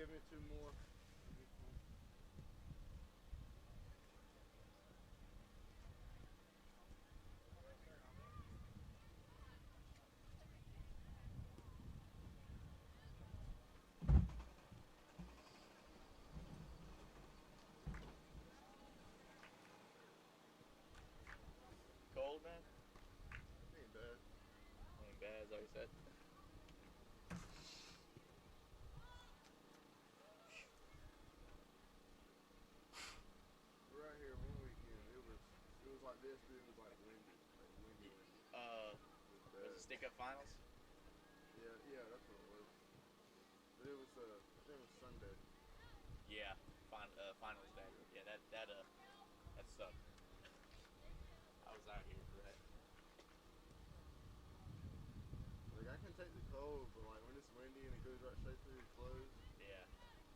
give me two more. Cold, man? Ain't bad. Ain't bad, is that what you said? We're out here one weekend. It was like this, but it was like windy. Windy. Was it stick up finals? Yeah, that's what it was. But it was I think it was Sunday. Yeah, finals day. Yeah, that sucked. I was out here for that. Like I can take the cold, but like when it's windy and it goes right straight through your clothes. Yeah,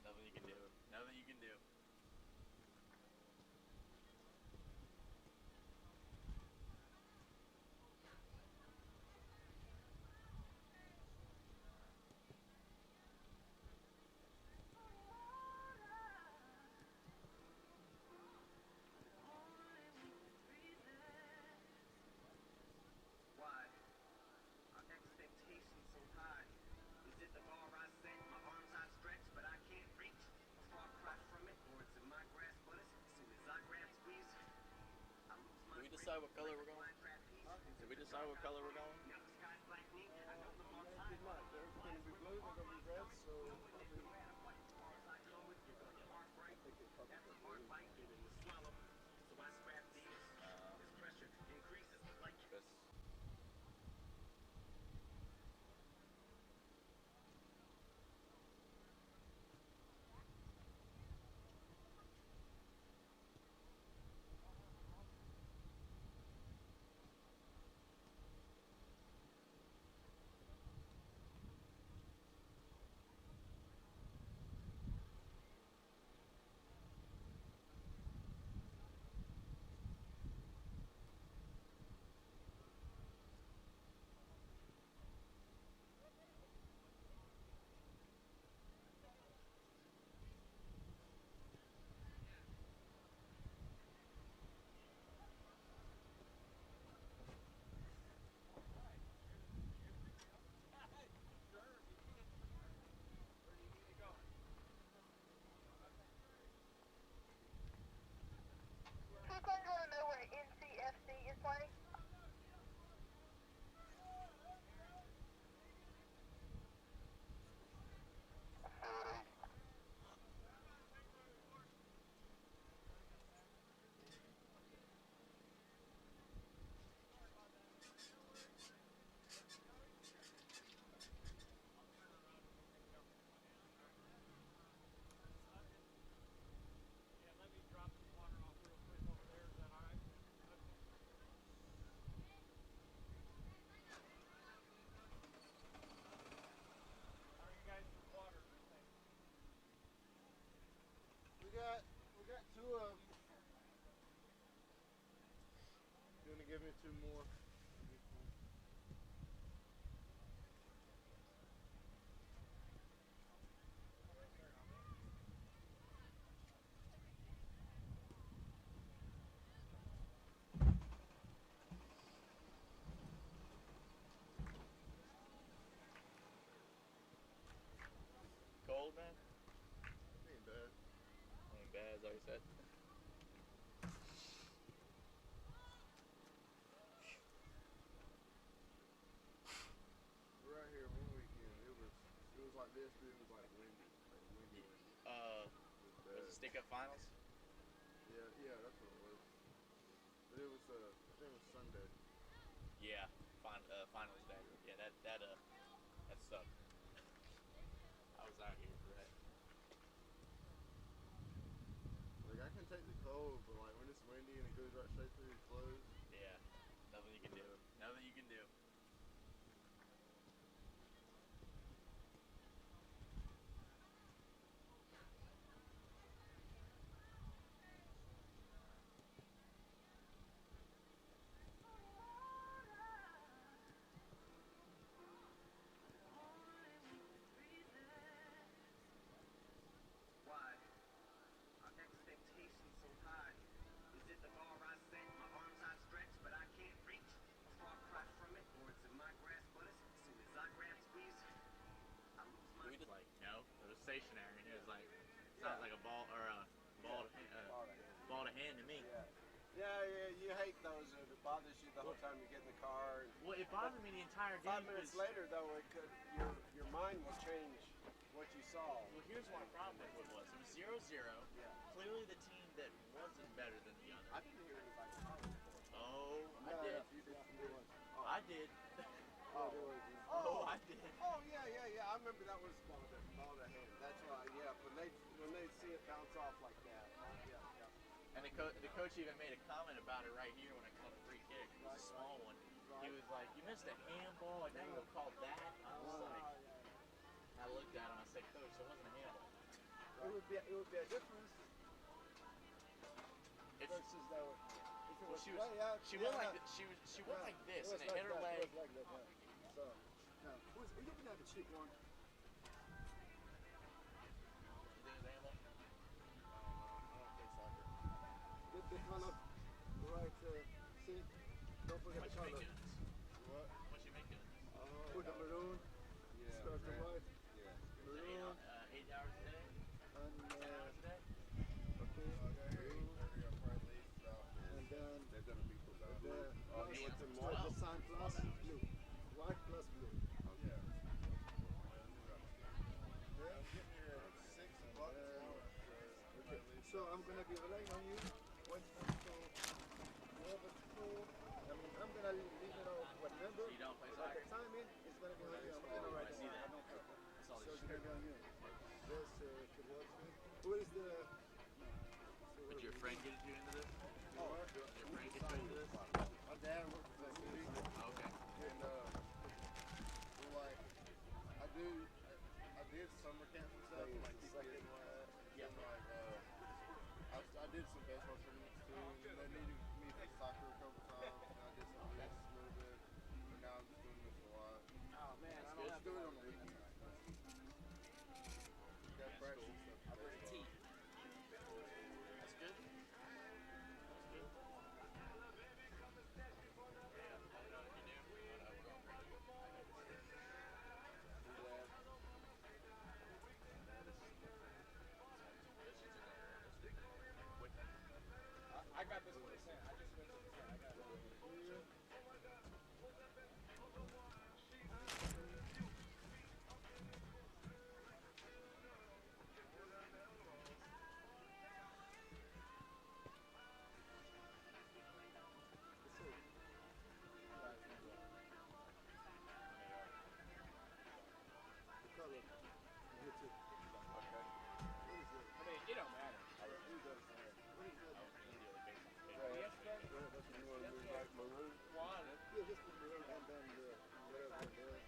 nothing you can do. Nothing you can do. Why are expectations so high? Is it the bar I set? My arms outstretched, but I can't reach. A far cry from it, or it's in my grasp, but as soon as I grab squeeze, I lose my Did we decide what color we're going? Did we decide what color we're going? Now the sky's blackening. I know the mark's Yeah, high. good night. There's going to be blue, there's going to be red, so I think it probably That's a got hard blue. bite to swallow. So I scrap these. This pressure increases like Because People want to know where NCFC is like? We got two of them. You want to give me two more? cold, man? Ain't bad. Ain't bad, is that what you said? We're out here one weekend. It was like this, but it was like windy. Was it stick up finals? Yeah, that's what it was. But it was I think it was Sunday. Yeah, finals day. Yeah, that sucked. I was out here for that. Like I can take the cold, but like when it's windy and it goes right straight through your clothes. Yeah, nothing you can do. Nothing you can do. stationary, and he was like, sounds like a ball or a ball to hand to me. Yeah, you hate those. It bothers you the whole time you get in the car. Well, it bothered me the entire game. 5 minutes later, though, your mind will change what you saw. Well, here's my problem with what it was. It was 0-0. Yeah. Clearly the team that wasn't better than the other. I didn't hear anybody calling for it. Oh, I No, did. you did. I did. Oh, I did. Oh, yeah. I remember that was ball to hand. That's right. Yeah, when they see it bounce off like that. Yeah. And the coach even made a comment about it right here when I called a free kick. It was a small one. He was like, "You missed a handball, and now you'll call that?" I was like, I looked at him. I said, "Coach, it wasn't a handball." It would be a difference versus though if it was play out. She went like she went like this, and it hit her leg. It was like that. So now, are you looking at the cheap one? Get the color right. See, don't forget the color. What? How much you making? Put the maroon. Yeah. Start the white. Yeah. Maroon 8 hours a day. and 10 hours a day. okay. Maroon. And then They're gonna be put down. the you want them start white? the sign plus blue. White plus blue. Okay. Okay. So I'm gonna be relying on you. When it comes to whoever score, I'm gonna leave it out what number. So you don't play But the soccer? timing is gonna be on you. I'm gonna write it see down. that. I don't care. That's all So they it's gonna be on you. This towards me. Who is the? Did your friend get you into this? Did your friend get you into this? My dad works for that city, Oh, okay. and we're like, I did summer camp and stuff, and like keep getting that. Yeah. And like, I did some baseball tournaments too, and they needed me for soccer a couple times, and I did some this a little bit, but now I'm just doing this a lot. Oh man, I That's don't good. have Do it on the weekends. Got That's practice cool. and stuff. for baseball. That's good. That's good. Yeah, I don't know if you knew, but we're going crazy. Do that. I got this one. I just went to the I got it here. The color. Here too. Okay. What is it? I mean, it don't matter. Who does that? What is that? Yesterday, That's when you want to move like maroon. one. Yeah, just put maroon and then the whatever there.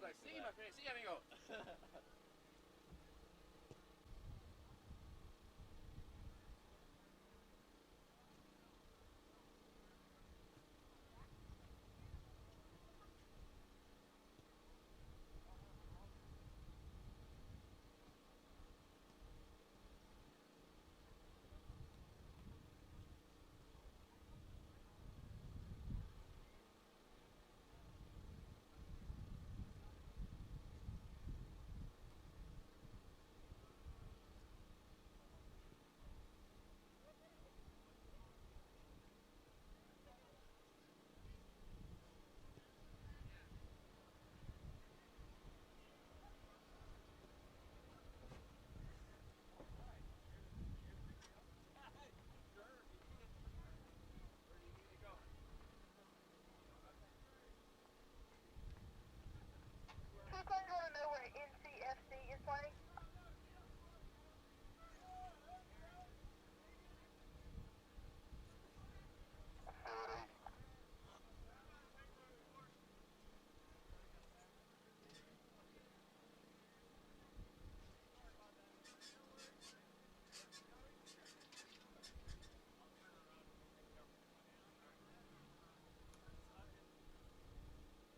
Like, sí, my friend, sí, amigo. Who's going to want to know where NCFC is playing?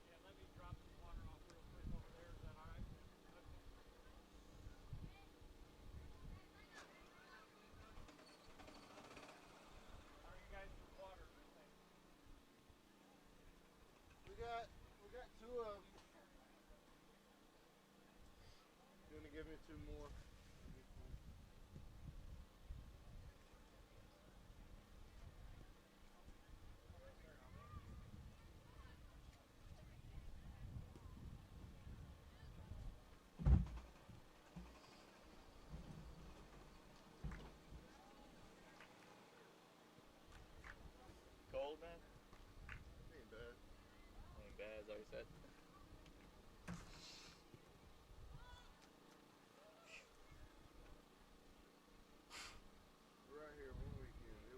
Yeah, let me drop some water off real quick over there. Is that all right? give me 2 more. Cold, man? Ain't bad. Ain't bad, is that what you said? We're out here one weekend. It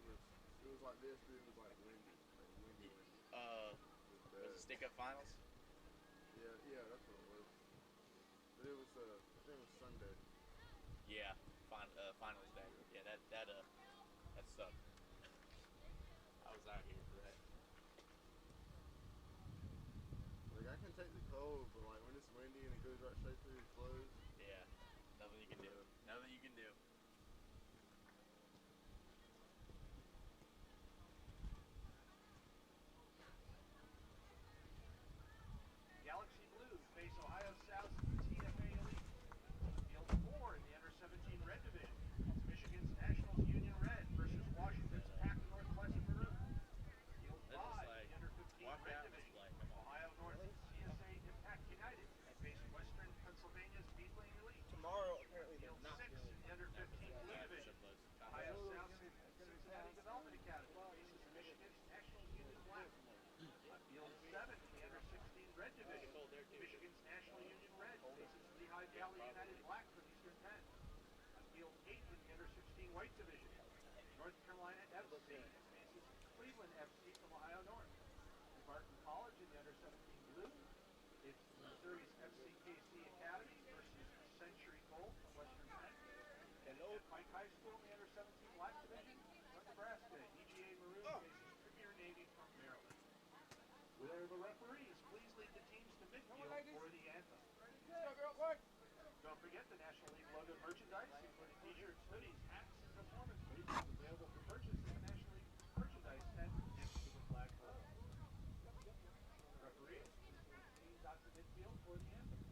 was like this, but it was like windy. Like windy. It was Was bad. it stick up finals? Yeah, that's what it was. But it was I think it was Sunday. Yeah, finals day. Yeah, that sucked. I was out here for that. Like I can take the cold, but like when it's windy and it goes right straight through your clothes. Yeah, nothing you can do. Nothing you can do. Galaxy Blues face Ohio South's TFA Elite. Field 4 in the Under-17 Red Division. It's Michigan's Nationals Union Red versus Washington's Pac Northwest Maroon. Field 5 in the Under-15 Red Division. Ohio North CSA Impact United face Western Pennsylvania's Beadling Elite. Tomorrow, apparently, Field 6 in the Under-15 Blue Division. Ohio South's Cincinnati Development Academy faces Michigan's Nationals Union Black. Field 7 in the Under-16 Red Division. Michigan's National Union Red faces Lehigh Valley United Black from Eastern Penn. Field 8 in the Under-16 White Division. North Carolina FC faces Cleveland FC from Ohio North. Barton College in the Under-17 Blue. It's Missouri's FCKC Academy versus Century Gold from Western Penn. And Pike High School in the Under-17 Black Division. North Nebraska, EGA Maroon faces Premier Navy from Maryland. Will the referees please lead the teams to midfield for the anthem? Don't forget the National League logo merchandise, including t-shirts, hoodies, hats, and performance boots, is available for purchase at the National League merchandise tent next to the flag pole. Referees, please lead the teams out to midfield for the anthem.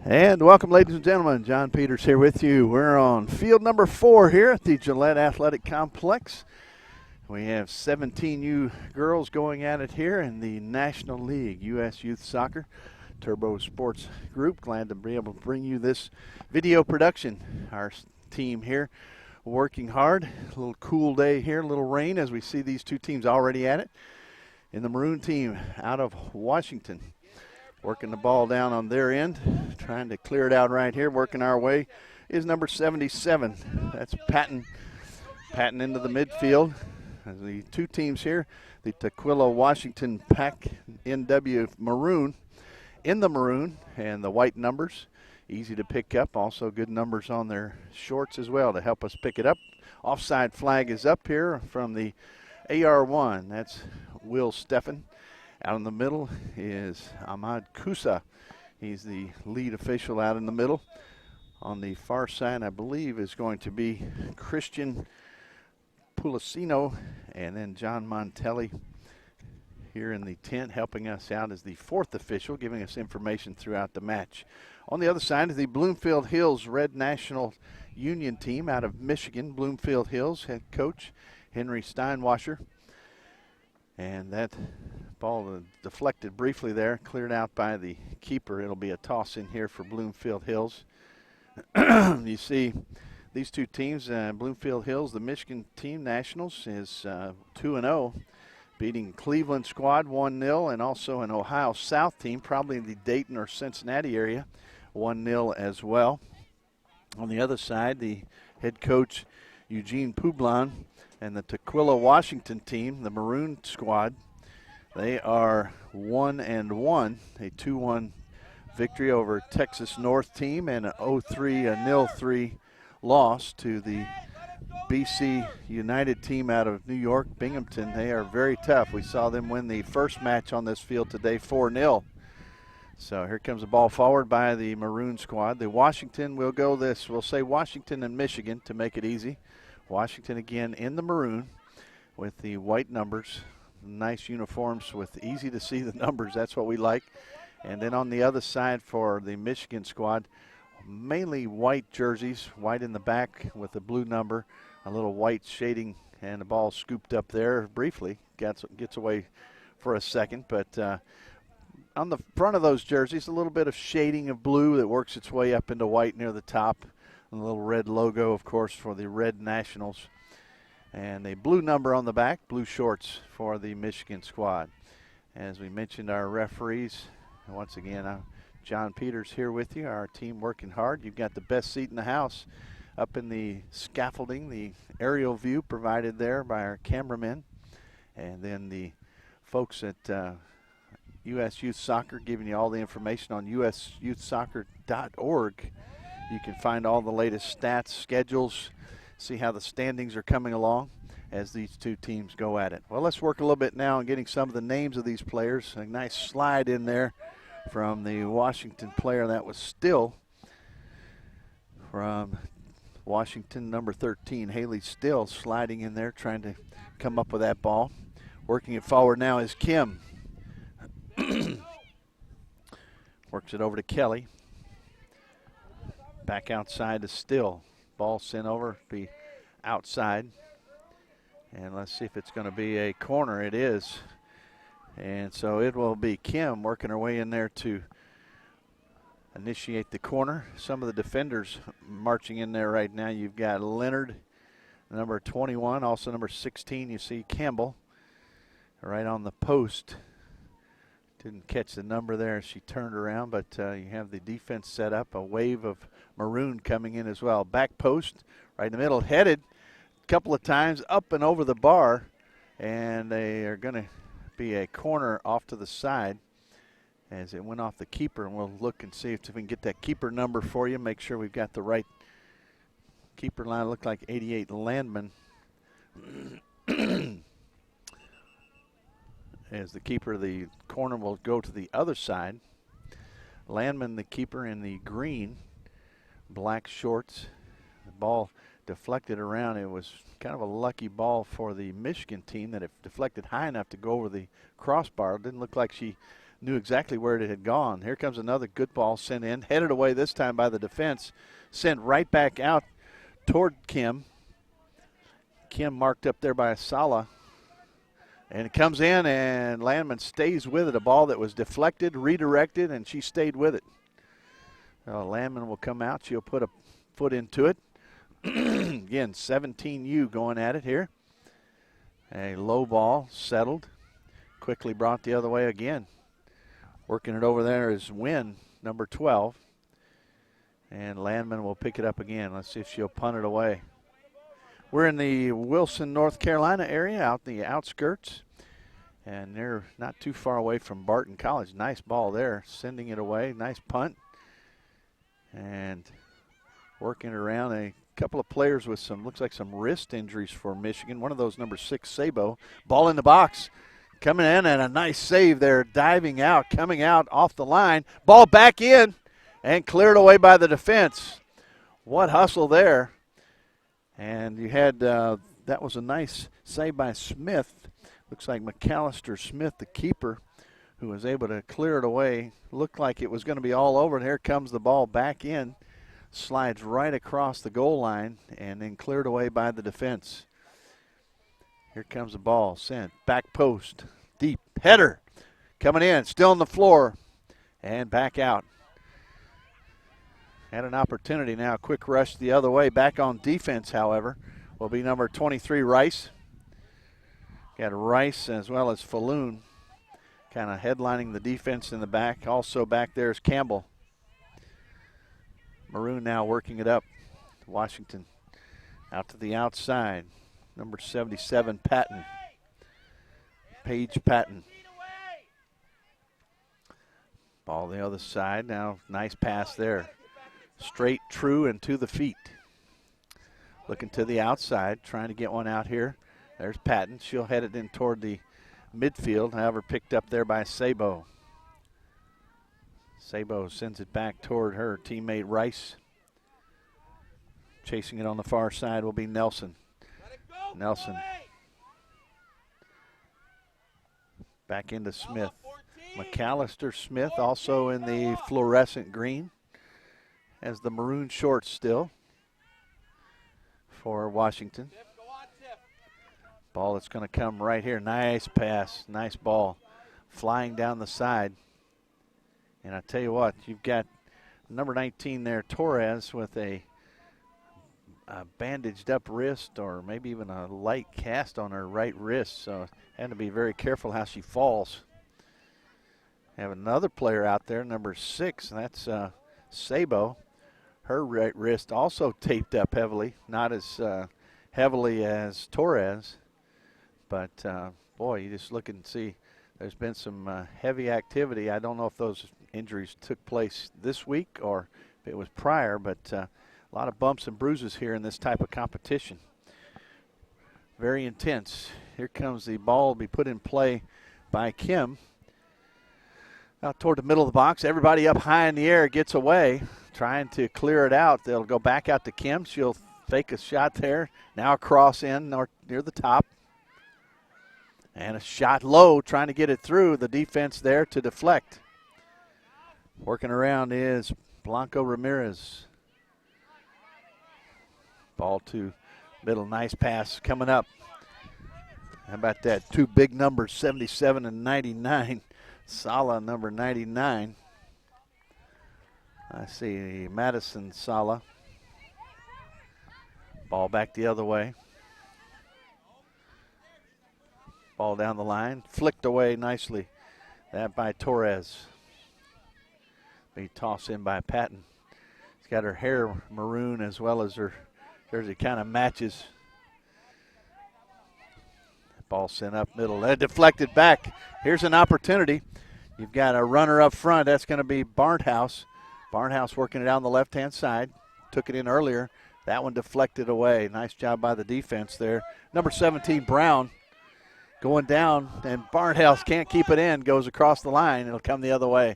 And welcome, ladies and gentlemen. John Peters here with you. We're on field number 4 here at the Gillette Athletic Complex. We have 17U girls going at it here in the National League U.S. Youth Soccer Turbo Sports Group. Glad to be able to bring you this video production. Our team here working hard. A little cool day here, a little rain as we see these two teams already at it. In the Maroon team out of Washington, working the ball down on their end, trying to clear it out right here. Working our way is number 77. That's Patton into the midfield. The two teams here, the Tequila Washington PacNW Maroon in the maroon and the white numbers. Easy to pick up. Also good numbers on their shorts as well to help us pick it up. Offside flag is up here from the AR1. That's Will Steffen. Out in the middle is Ahmad Kusa. He's the lead official out in the middle. On the far side, I believe, is going to be Christian Pulicino, and then John Montelli here in the tent helping us out as the fourth official, giving us information throughout the match. On the other side is the Bloomfield Hills Red National Union team out of Michigan. Bloomfield Hills head coach Henry Steinwasser. And that ball deflected briefly there, cleared out by the keeper. It'll be a toss in here for Bloomfield Hills. You see these two teams, Bloomfield Hills, the Michigan team, Nationals, is 2-0, beating Cleveland squad 1-0, and also an Ohio South team, probably in the Dayton or Cincinnati area, 1-0 as well. On the other side, the head coach, Eugene Publon, and the Tequila Washington team, the Maroon squad, they are 1-1, a 2-1 victory over Texas North team, and a 0-3 loss to the BC United team out of New York, Binghamton. They are very tough. We saw them win the first match on this field today, 4-0. So here comes the ball forward by the Maroon squad. The Washington will go this. We'll say Washington and Michigan to make it easy. Washington again in the maroon with the white numbers. Nice uniforms with easy to see the numbers. That's what we like. And then on the other side for the Michigan squad, mainly white jerseys, white in the back with the blue number, a little white shading, and the ball scooped up there briefly. Gets away for a second, but on the front of those jerseys, a little bit of shading of blue that works its way up into white near the top. And a little red logo, of course, for the Red Nationals. And a blue number on the back, blue shorts for the Michigan squad. As we mentioned, our referees, once again, John Peters here with you, our team working hard. You've got the best seat in the house up in the scaffolding, the aerial view provided there by our cameramen. And then the folks at U.S. Youth Soccer giving you all the information on usyouthsoccer.org. You can find all the latest stats, schedules, see how the standings are coming along as these two teams go at it. Well, let's work a little bit now on getting some of the names of these players. A nice slide in there from the Washington player. That was Still from Washington, number 13. Haley Still sliding in there, trying to come up with that ball. Working it forward now is Kim. Works it over to Kelly. Back outside to Still. Ball sent over, be outside. And let's see if it's going to be a corner. It is. And so it will be Kim working her way in there to initiate the corner. Some of the defenders marching in there right now. You've got Leonard, number 21, also number 16. You see Campbell right on the post. Didn't catch the number there as she turned around, but you have the defense set up. A wave of Maroon coming in as well. Back post, right in the middle, headed a couple of times up and over the bar, and they are going to be a corner off to the side as it went off the keeper, and we'll look and see if we can get that keeper number for you, make sure we've got the right keeper line. Looked like 88 Landman. As the keeper, the corner will go to the other side. Landman, the keeper, in the green, black shorts. The ball deflected around. It was kind of a lucky ball for the Michigan team that it deflected high enough to go over the crossbar. It didn't look like she knew exactly where it had gone. Here comes another good ball sent in, headed away this time by the defense, sent right back out toward Kim. Kim marked up there by Sala. And it comes in, and Landman stays with it. A ball that was deflected, redirected, and she stayed with it. Landman will come out. She'll put a foot into it. Again, 17U going at it here. A low ball settled. Quickly brought the other way again. Working it over there is Wynn, number 12. And Landman will pick it up again. Let's see if she'll punt it away. We're in the Wilson, North Carolina area, out in the outskirts. And they're not too far away from Barton College. Nice ball there, sending it away. Nice punt. And working it around. A couple of players with some, looks like some wrist injuries for Michigan. One of those, number 6, Sabo. Ball in the box. Coming in, and a nice save there. Diving out, coming out off the line. Ball back in and cleared away by the defense. What hustle there. And you had, that was a nice save by Smith. Looks like McAllister Smith, the keeper, who was able to clear it away. Looked like it was going to be all over, and here comes the ball back in. Slides right across the goal line, and then cleared away by the defense. Here comes the ball, sent, back post, deep, header. Coming in, still on the floor, and back out. Had an opportunity now. Quick rush the other way. Back on defense, however, will be number 23, Rice. Got Rice as well as Falloon kind of headlining the defense in the back. Also back there is Campbell. Maroon now working it up. Washington out to the outside. Number 77, Patton. Paige Patton. Ball the other side. Now nice pass there. Straight, true, and to the feet. Looking to the outside, trying to get one out here. There's Patton. She'll head it in toward the midfield, however, picked up there by Sabo. Sabo sends it back toward her teammate Rice. Chasing it on the far side will be Nelson. Nelson. Back into Smith. McAllister Smith also in the fluorescent green. Has the maroon shorts still for Washington. Ball that's going to come right here. Nice pass. Nice ball. Flying down the side. And I tell you what, you've got number 19 there, Torres, with a bandaged up wrist or maybe even a light cast on her right wrist. So had to be very careful how she falls. Have another player out there, number 6, and that's Sabo. Her right wrist also taped up heavily, not as heavily as Torres. But, boy, you just look and see there's been some heavy activity. I don't know if those injuries took place this week or if it was prior, but a lot of bumps and bruises here in this type of competition. Very intense. Here comes the ball to be put in play by Kim. Out toward the middle of the box. Everybody up high in the air gets away, trying to clear it out. They'll go back out to Kim. She'll fake a shot there. Now a cross in near the top. And a shot low, trying to get it through. The defense there to deflect. Working around is Blanco Ramirez. Ball to middle. Nice pass coming up. How about that? Two big numbers, 77 and 99. Sala, number 99. I see Madison Sala. Ball back the other way. Ball down the line. Flicked away nicely. That by Torres. Be tossed in by Patton. She's got her hair maroon as well as her jersey. Kind of matches. Ball sent up middle. That deflected back. Here's an opportunity. You've got a runner up front. That's going to be Barnhouse. Barnhouse working it on the left-hand side. Took it in earlier. That one deflected away. Nice job by the defense there. Number 17, Brown, going down, and Barnhouse can't keep it in. Goes across the line. It'll come the other way.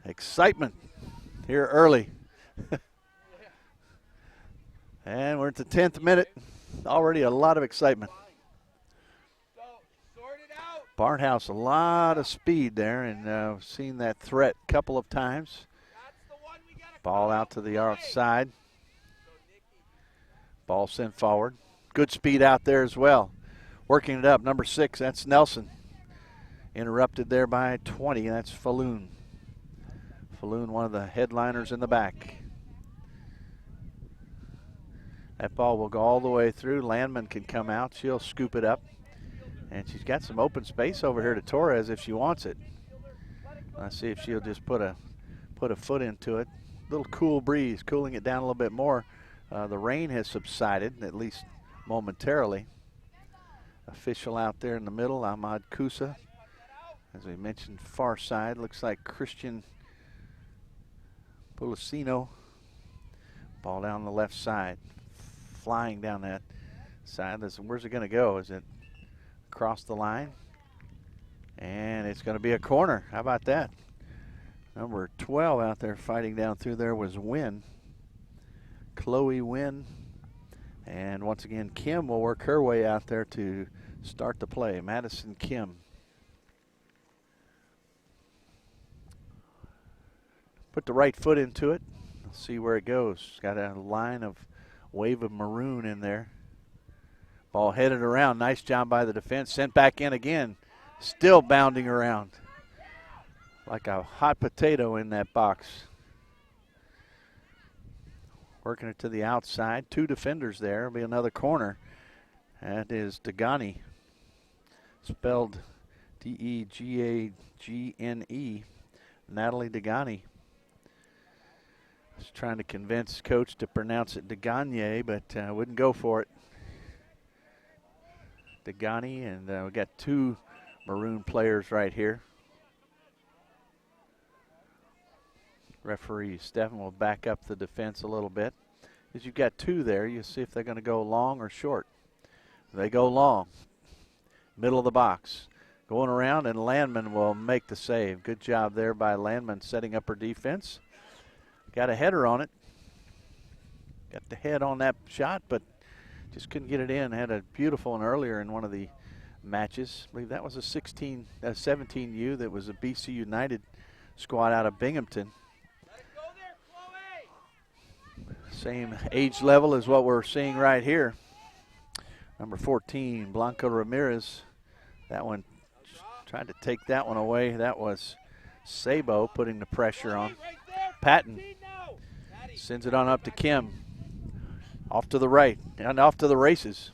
Excitement here early. And we're at the 10th minute. Already a lot of excitement. Barnhouse, a lot of speed there, and seen that threat a couple of times. Ball out to the outside. Ball sent forward. Good speed out there as well. Working it up, number 6, that's Nelson. Interrupted there by 20, that's Falloon. Falloon, one of the headliners in the back. That ball will go all the way through. Landman can come out. She'll scoop it up. And she's got some open space over here to Torres if she wants it. Let's see if she'll just put a foot into it. Little cool breeze, cooling it down a little bit more. The rain has subsided, at least momentarily. Official out there in the middle, Ahmad Kusa. As we mentioned, far side, looks like Christian Pulicino. Ball down the left side, flying down that side. Where's it going to go? Is it across the line? And it's going to be a corner. How about that? Number 12 out there fighting down through there was Wynn. Chloe Wynn. And once again, Kim will work her way out there to start the play. Madison Kim. Put the right foot into it. Let's see where it goes. Got a line of wave of maroon in there. Ball headed around. Nice job by the defense. Sent back in again. Still bounding around like a hot potato in that box. Working it to the outside. 2 defenders there. It'll be another corner. That is Degani. Spelled D-E-G-A-G-N-E. Natalie Degani. I was trying to convince Coach to pronounce it Degani, but wouldn't go for it. Degani, and we got 2 Maroon players right here. Referee Stephen will back up the defense a little bit. As you've got 2 there, you see if they're going to go long or short. They go long. Middle of the box. Going around, and Landman will make the save. Good job there by Landman setting up her defense. Got a header on it. Got the head on that shot, but just couldn't get it in. Had a beautiful one earlier in one of the matches. I believe that was a 17U that was a BC United squad out of Binghamton. Same age level as what we're seeing right here. Number 14, Blanca Ramirez. That one, tried to take that one away. That was Sabo putting the pressure on. Patton sends it on up to Kim. Off to the right and off to the races.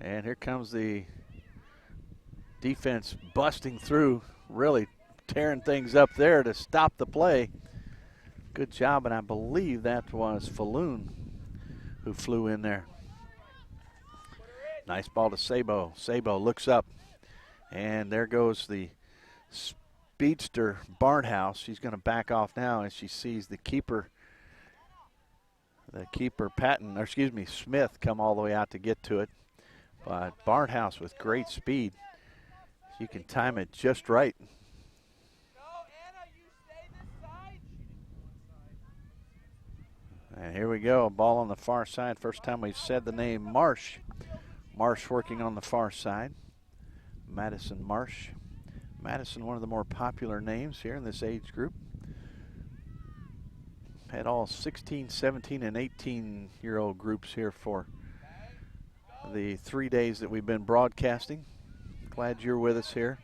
And here comes the defense busting through, really tearing things up there to stop the play. Good job, and I believe that was Falloon who flew in there. Nice ball to Sabo. Sabo looks up, and there goes the speedster Barnhouse. She's going to back off now as she sees the keeper Patton, or excuse me, Smith come all the way out to get to it. But Barnhouse with great speed. She can time it just right. And here we go, a ball on the far side. First time we've said the name Marsh. Marsh working on the far side. Madison Marsh. Madison, one of the more popular names here in this age group. Had all 16, 17, and 18-year-old groups here for the 3 days that we've been broadcasting. Glad you're with us here.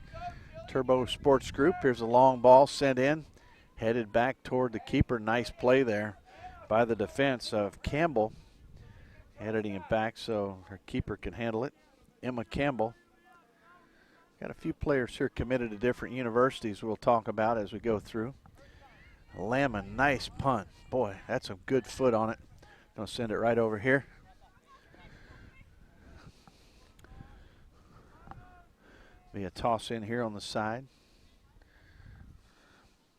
Turbo Sports Group. Here's a long ball sent in, headed back toward the keeper. Nice play there by the defense of Campbell. Editing it back so her keeper can handle it. Emma Campbell. Got a few players here committed to different universities we'll talk about as we go through. Lamon, nice punt. Boy, that's a good foot on it. Gonna send it right over here. Be a toss in here on the side.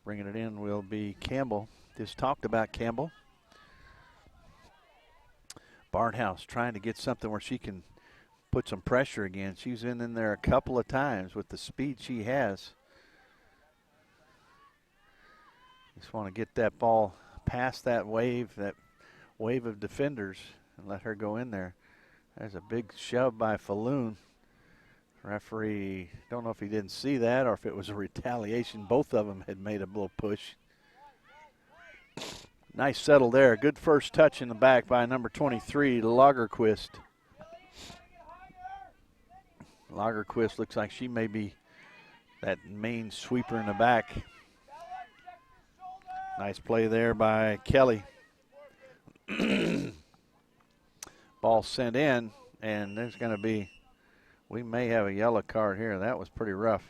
Bringing it in will be Campbell. Just talked about Campbell. Barnhouse trying to get something where she can put some pressure again. She's been in there a couple of times with the speed she has. Just want to get that ball past that wave of defenders and let her go in there. There's a big shove by Falloon. Referee, don't know if he didn't see that or if it was a retaliation. Both of them had made a little push. Nice settle there. Good first touch in the back by number 23, Lagerquist. Lagerquist looks like she may be that main sweeper in the back. Nice play there by Kelly. Ball sent in, and there's going to be, we may have a yellow card here. That was pretty rough.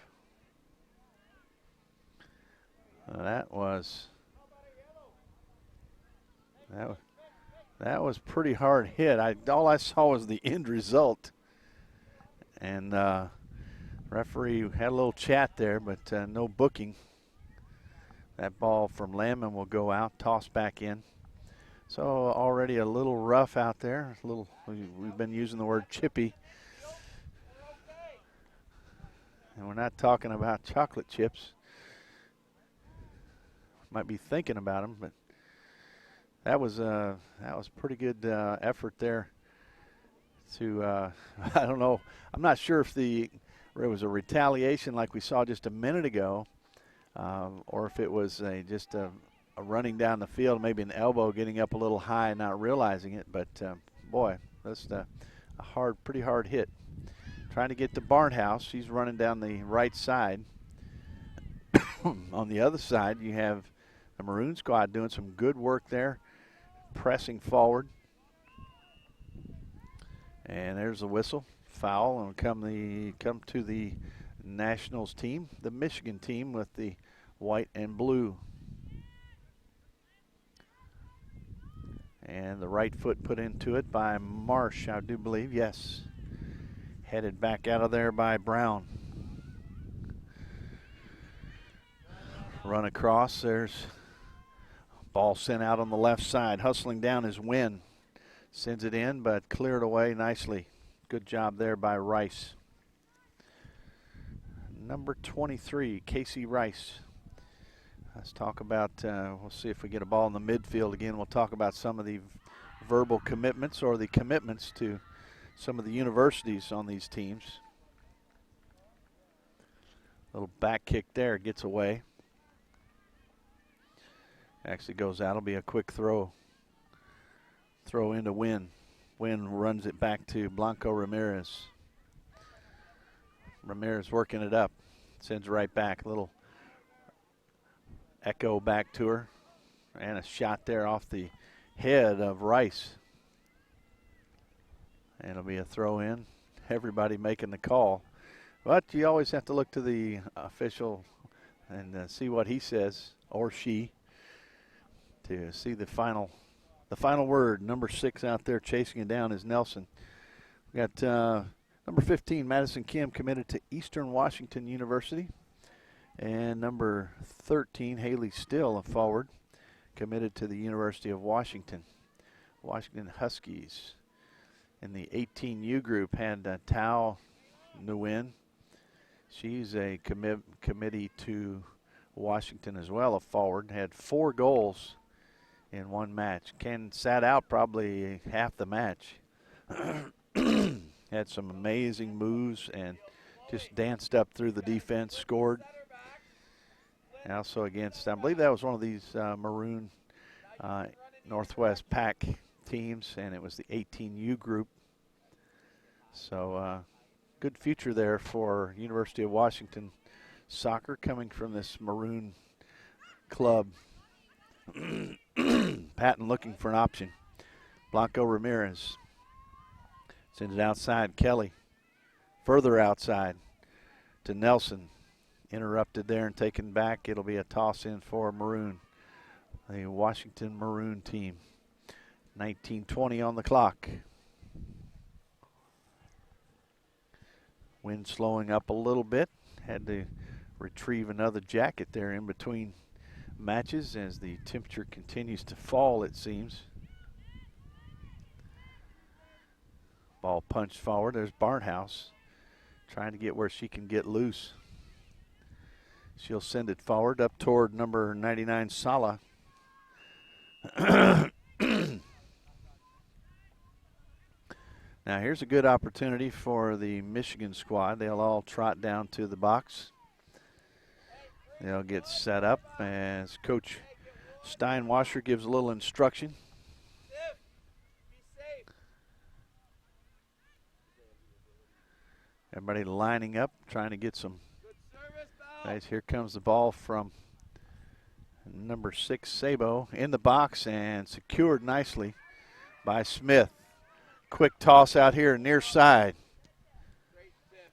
That was pretty hard hit. All I saw was the end result. And referee had a little chat there, but no booking. That ball from Lamman will go out, toss back in. So already a little rough out there. We've been using the word chippy. And we're not talking about chocolate chips. Might be thinking about them, but that was pretty good effort there. To I don't know. I'm not sure if it was a retaliation like we saw just a minute ago, or if it was just a running down the field, maybe an elbow getting up a little high, not realizing it. But boy, that's a pretty hard hit. Trying to get to Barnhouse. She's running down the right side. On the other side, you have the Maroon squad doing some good work there, pressing forward. And there's the whistle, foul, and come to the Nationals team, the Michigan team with the white and blue. And the right foot put into it by Marsh, I do believe, yes. Headed back out of there by Brown. Run across, there's ball sent out on the left side. Hustling down is Wynn. Sends it in, but cleared away nicely. Good job there by Rice. Number 23, Casey Rice. Let's talk about, we'll see if we get a ball in the midfield again. We'll talk about some of the verbal commitments or the commitments to some of the universities on these teams. Little back kick there, gets away. Actually goes out, it'll be a quick throw. Throw into Wynn. Wynn runs it back to Blanco Ramirez. Ramirez working it up. Sends right back. A little echo back to her. And a shot there off the head of Rice. And it'll be a throw in. Everybody making the call. But you always have to look to the official and see what he says, or she, to see the final word. Number 6 out there chasing it down is Nelson. We got number 15, Madison Kim, committed to Eastern Washington University. And number 13, Haley Still, a forward, committed to the University of Washington. Washington Huskies. In the 18U group had Tao Nguyen. She's a committee to Washington as well, a forward. Had 4 goals in one match. Ken sat out probably half the match. Had some amazing moves and just danced up through the defense, scored. And also against, I believe that was one of these Maroon Northwest Pac teams, and it was the 18U group. So good future there for University of Washington soccer coming from this Maroon club. Patton looking for an option. Blanco Ramirez sends it outside. Kelly further outside to Nelson. Interrupted there and taken back. It'll be a toss in for Maroon, the Washington Maroon team. 19:20 on the clock. Wind slowing up a little bit. Had to retrieve another jacket there in between matches as the temperature continues to fall, it seems. Ball punched forward. There's Barnhouse trying to get where she can get loose. She'll send it forward up toward number 99, Sala. Now here's a good opportunity for the Michigan squad. They'll all trot down to the box. They'll get set up as Coach Steinwasser gives a little instruction. Everybody lining up, trying to get some. Guys, here comes the ball from number 6, Sabo, in the box and secured nicely by Smith. Quick toss out here near side.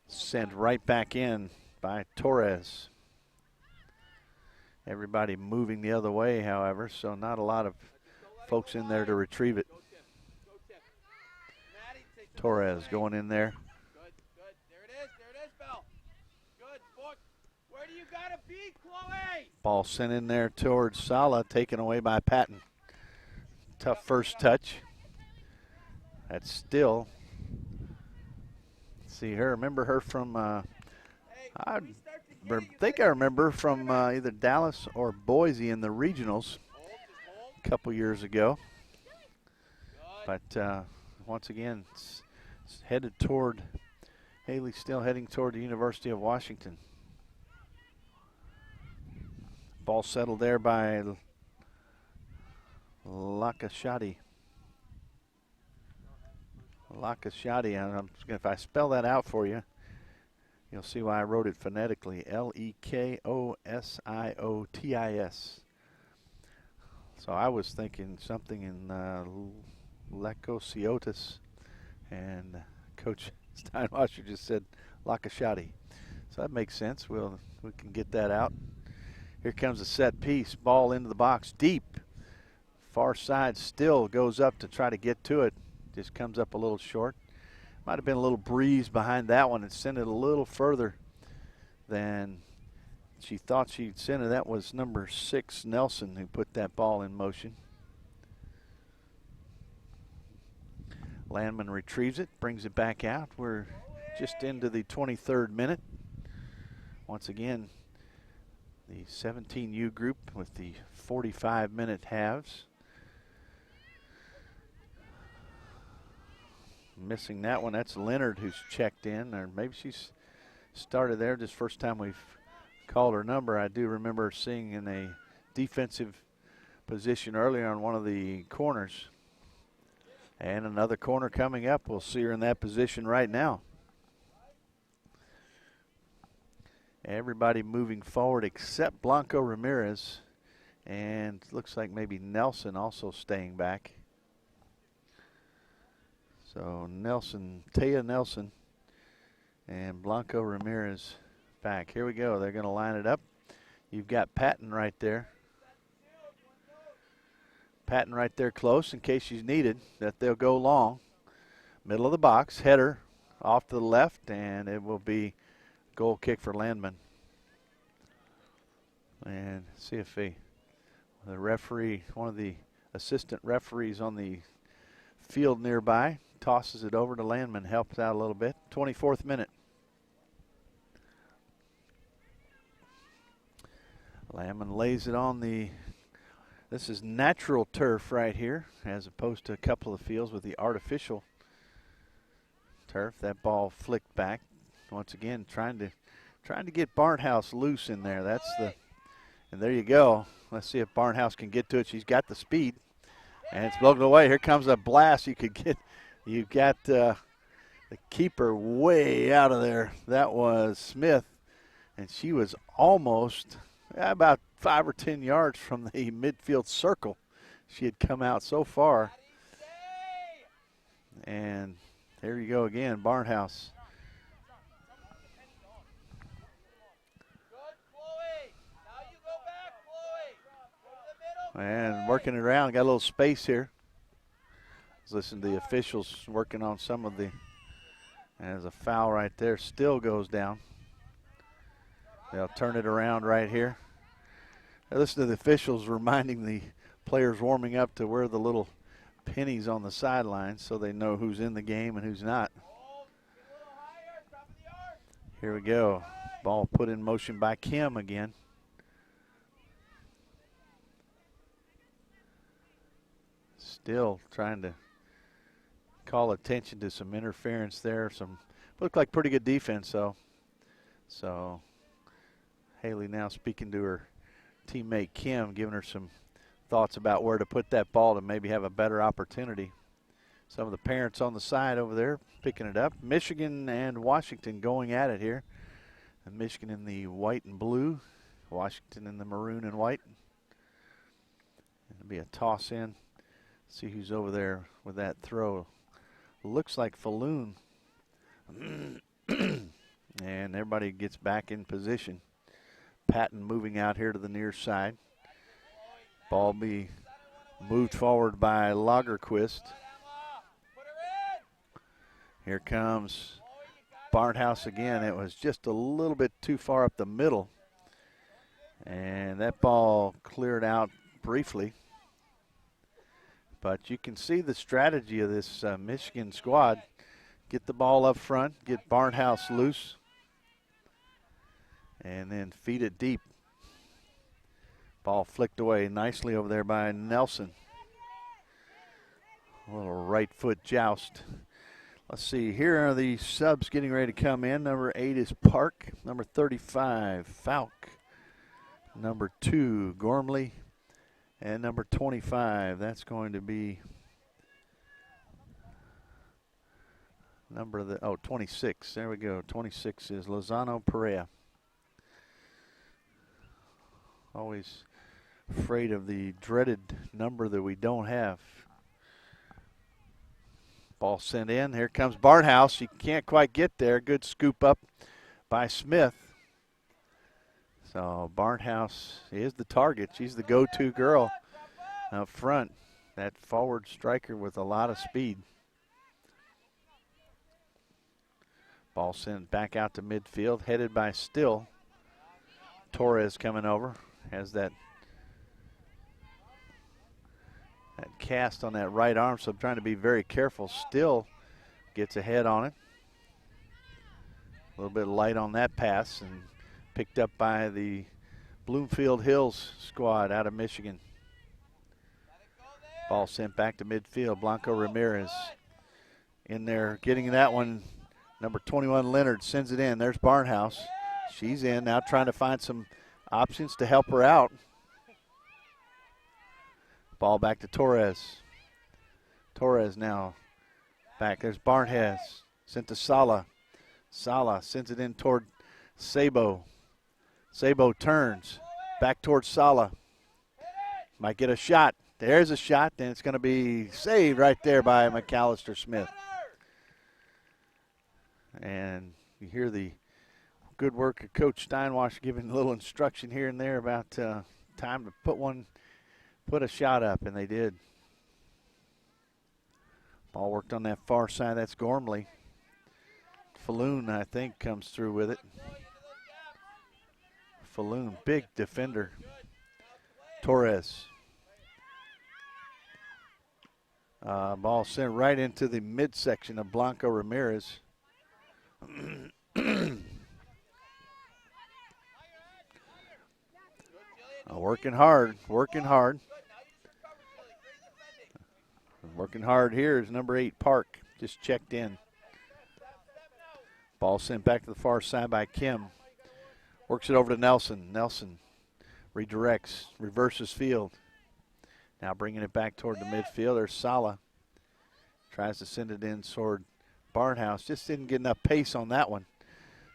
Sent right back in by Torres. Everybody moving the other way, however, so not a lot of folks in there to retrieve it. Torres going in there. Good. There it is, Bell. Good, book. Where do you gotta be, Chloe? Ball sent in there towards Sala, taken away by Patton. Tough first touch. That's still. See her, remember her from, I think I remember from either Dallas or Boise in the regionals a couple years ago. But once again, it's headed toward, Haley's still heading toward the University of Washington. Ball settled there by Lakashadi. If I spell that out for you, you'll see why I wrote it phonetically. Lekossiotis. So I was thinking something in Lekossiotis, and Coach Steinwasser just said Lakashadi. So that makes sense. We can get that out. Here comes a set piece. Ball into the box deep. Far side still goes up to try to get to it. Just comes up a little short. Might have been a little breeze behind that one and sent it a little further than she thought she'd send it. That was number 6, Nelson, who put that ball in motion. Landman retrieves it, brings it back out. We're just into the 23rd minute. Once again, the 17U group with the 45-minute halves. Missing that one. That's Leonard who's checked in, or maybe she's started there. Just first time we've called her number. I do remember seeing in a defensive position earlier on one of the corners. And another corner coming up. We'll see her in that position right now. Everybody moving forward except Blanco Ramirez. And looks like maybe Nelson also staying back. So Taya Nelson and Blanco Ramirez back. Here we go. They're going to line it up. You've got Patton right there. Patton right there close in case she's needed, that they'll go long. Middle of the box, header off to the left, and it will be goal kick for Landman. And see if the referee, one of the assistant referees on the field nearby, tosses it over to Landman, helps out a little bit. 24th minute. Landman lays it on this is natural turf right here, as opposed to a couple of fields with the artificial turf. That ball flicked back. Once again, trying to get Barnhouse loose in there. And there you go. Let's see if Barnhouse can get to it. She's got the speed, and it's blown away. Here comes a blast. You've got the keeper way out of there. That was Smith, and she was almost about 5 or 10 yards from the midfield circle. She had come out so far. And there you go again, Barnhouse. And working it around, got a little space here. Let's listen to the officials working on some of the, as a foul right there, still goes down. They'll turn it around right here. Now listen to the officials reminding the players warming up to wear the little pennies on the sidelines so they know who's in the game and who's not. Here we go. Ball put in motion by Kim again. Still trying to call attention to some interference there. Some looked like pretty good defense, though. So Haley now speaking to her teammate Kim, giving her some thoughts about where to put that ball to maybe have a better opportunity. Some of the parents on the side over there picking it up. Michigan and Washington going at it here. And Michigan in the white and blue. Washington in the maroon and white. It'll be a toss in. See who's over there with that throw. Looks like Falloon. And everybody gets back in position. Patton moving out here to the near side. Ball be moved forward by Lagerquist. Here comes Barnhouse again. It was just a little bit too far up the middle. And that ball cleared out briefly. But you can see the strategy of this Michigan squad. Get the ball up front, get Barnhouse loose, and then feed it deep. Ball flicked away nicely over there by Nelson. A little right foot joust. Let's see, here are the subs getting ready to come in. Number 8 is Park. Number 35, Falk. Number 2, Gormley. And number 25, that's going to be 26. There we go. 26 is Lozano Perea. Always afraid of the dreaded number that we don't have. Ball sent in. Here comes Barnhouse. You can't quite get there. Good scoop up by Smith. So Barnhouse is the target. She's the go-to girl up front. That forward striker with a lot of speed. Ball sent back out to midfield, headed by Still. Torres coming over. Has that cast on that right arm, so I'm trying to be very careful. Still gets ahead on it. A little bit light on that pass, and picked up by the Bloomfield Hills squad out of Michigan. Ball sent back to midfield. Blanco Ramirez in there getting that one. Number 21, Leonard, sends it in. There's Barnhouse. She's in now, trying to find some options to help her out. Ball back to Torres. Torres now back. There's Barnhouse. Sent to Sala. Sala sends it in toward Sabo. Sabo turns back towards Sala. Might get a shot. There's a shot, and it's going to be saved right there by McAllister Smith. And you hear the good work of Coach Steinwash giving a little instruction here and there about time to put a shot up, and they did. Ball worked on that far side. That's Gormley. Falloon, I think, comes through with it. Falloon, big defender. Torres. Ball sent right into the midsection of Blanco Ramirez. Working hard. Working hard here is number 8, Park. Just checked in. Ball sent back to the far side by Kim. Works it over to Nelson. Nelson redirects, reverses field. Now bringing it back toward the midfield. There's Sala. Tries to send it in toward Barnhouse. Just didn't get enough pace on that one.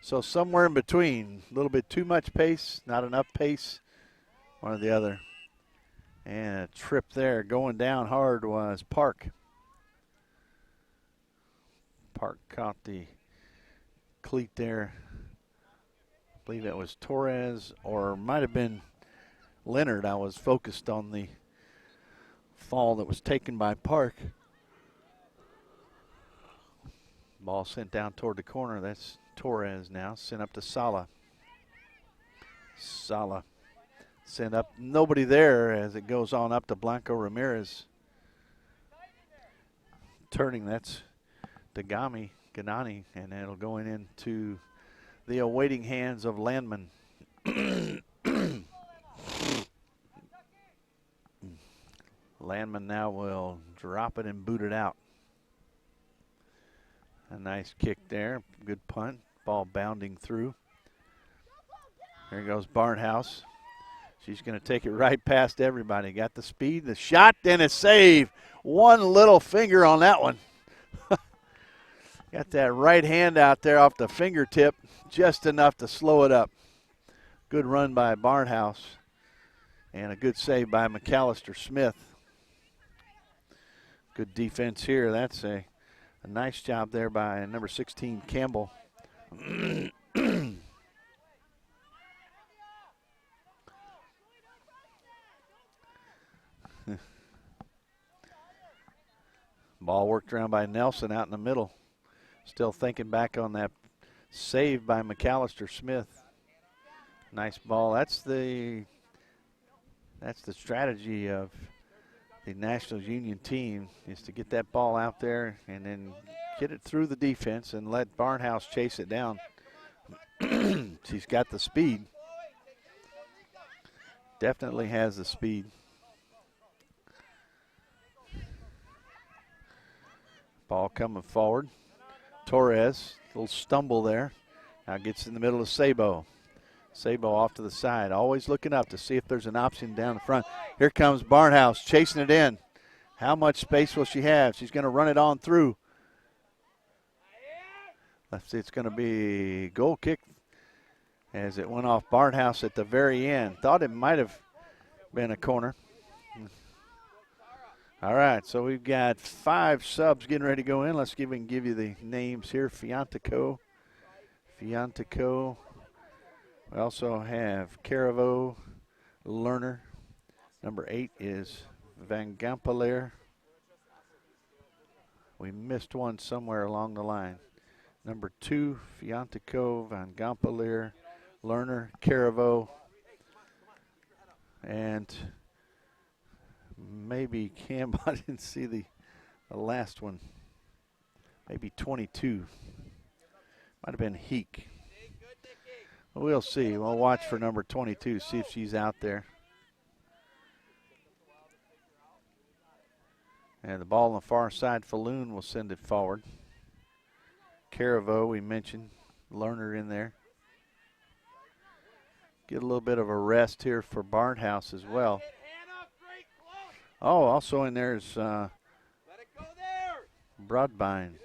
So somewhere in between. A little bit too much pace, not enough pace. One or the other. And a trip there. Going down hard was Park. Park caught the cleat there. I believe that was Torres, or might have been Leonard. I was focused on the fall that was taken by Park. Ball sent down toward the corner. That's Torres now. Sent up to Sala. Sala sent up. Nobody there as it goes on up to Blanco Ramirez. Turning, that's Ganani, and it'll go into the awaiting hands of Landman. Landman now will drop it and boot it out. A nice kick there. Good punt. Ball bounding through. There goes Barnhouse. She's going to take it right past everybody. Got the speed, the shot, and a save. One little finger on that one. Got that right hand out there off the fingertip, just enough to slow it up. Good run by Barnhouse, and a good save by McAllister Smith. Good defense here. That's a nice job there by number 16, Campbell. Ball worked around by Nelson out in the middle. Still thinking back on that save by McAllister Smith. Nice ball. That's the strategy of the Nationals Union team, is to get that ball out there and then get it through the defense and let Barnhouse chase it down. She's got the speed. Definitely has the speed. Ball coming forward. Torres, little stumble there. Now gets in the middle of Sabo. Sabo off to the side, always looking up to see if there's an option down the front. Here comes Barnhouse chasing it in. How much space will she have? She's going to run it on through. Let's see, it's going to be goal kick as it went off Barnhouse at the very end. Thought it might have been a corner. All right, so we've got 5 subs getting ready to go in. Let's give you the names here. Fiantico. We also have Caravo, Lerner. Number 8 is Van Gampelaar. We missed one somewhere along the line. Number 2, Fiantico, Van Gampelaar, Lerner, Caravo, and maybe Cam. I didn't see the last one. Maybe 22. Might have been Heek. We'll see. We'll watch for number 22, see if she's out there. And the ball on the far side, Falloon will send it forward. Caravo, we mentioned. Lerner in there. Get a little bit of a rest here for Barnhouse as well. Oh, also in there is Broadbine.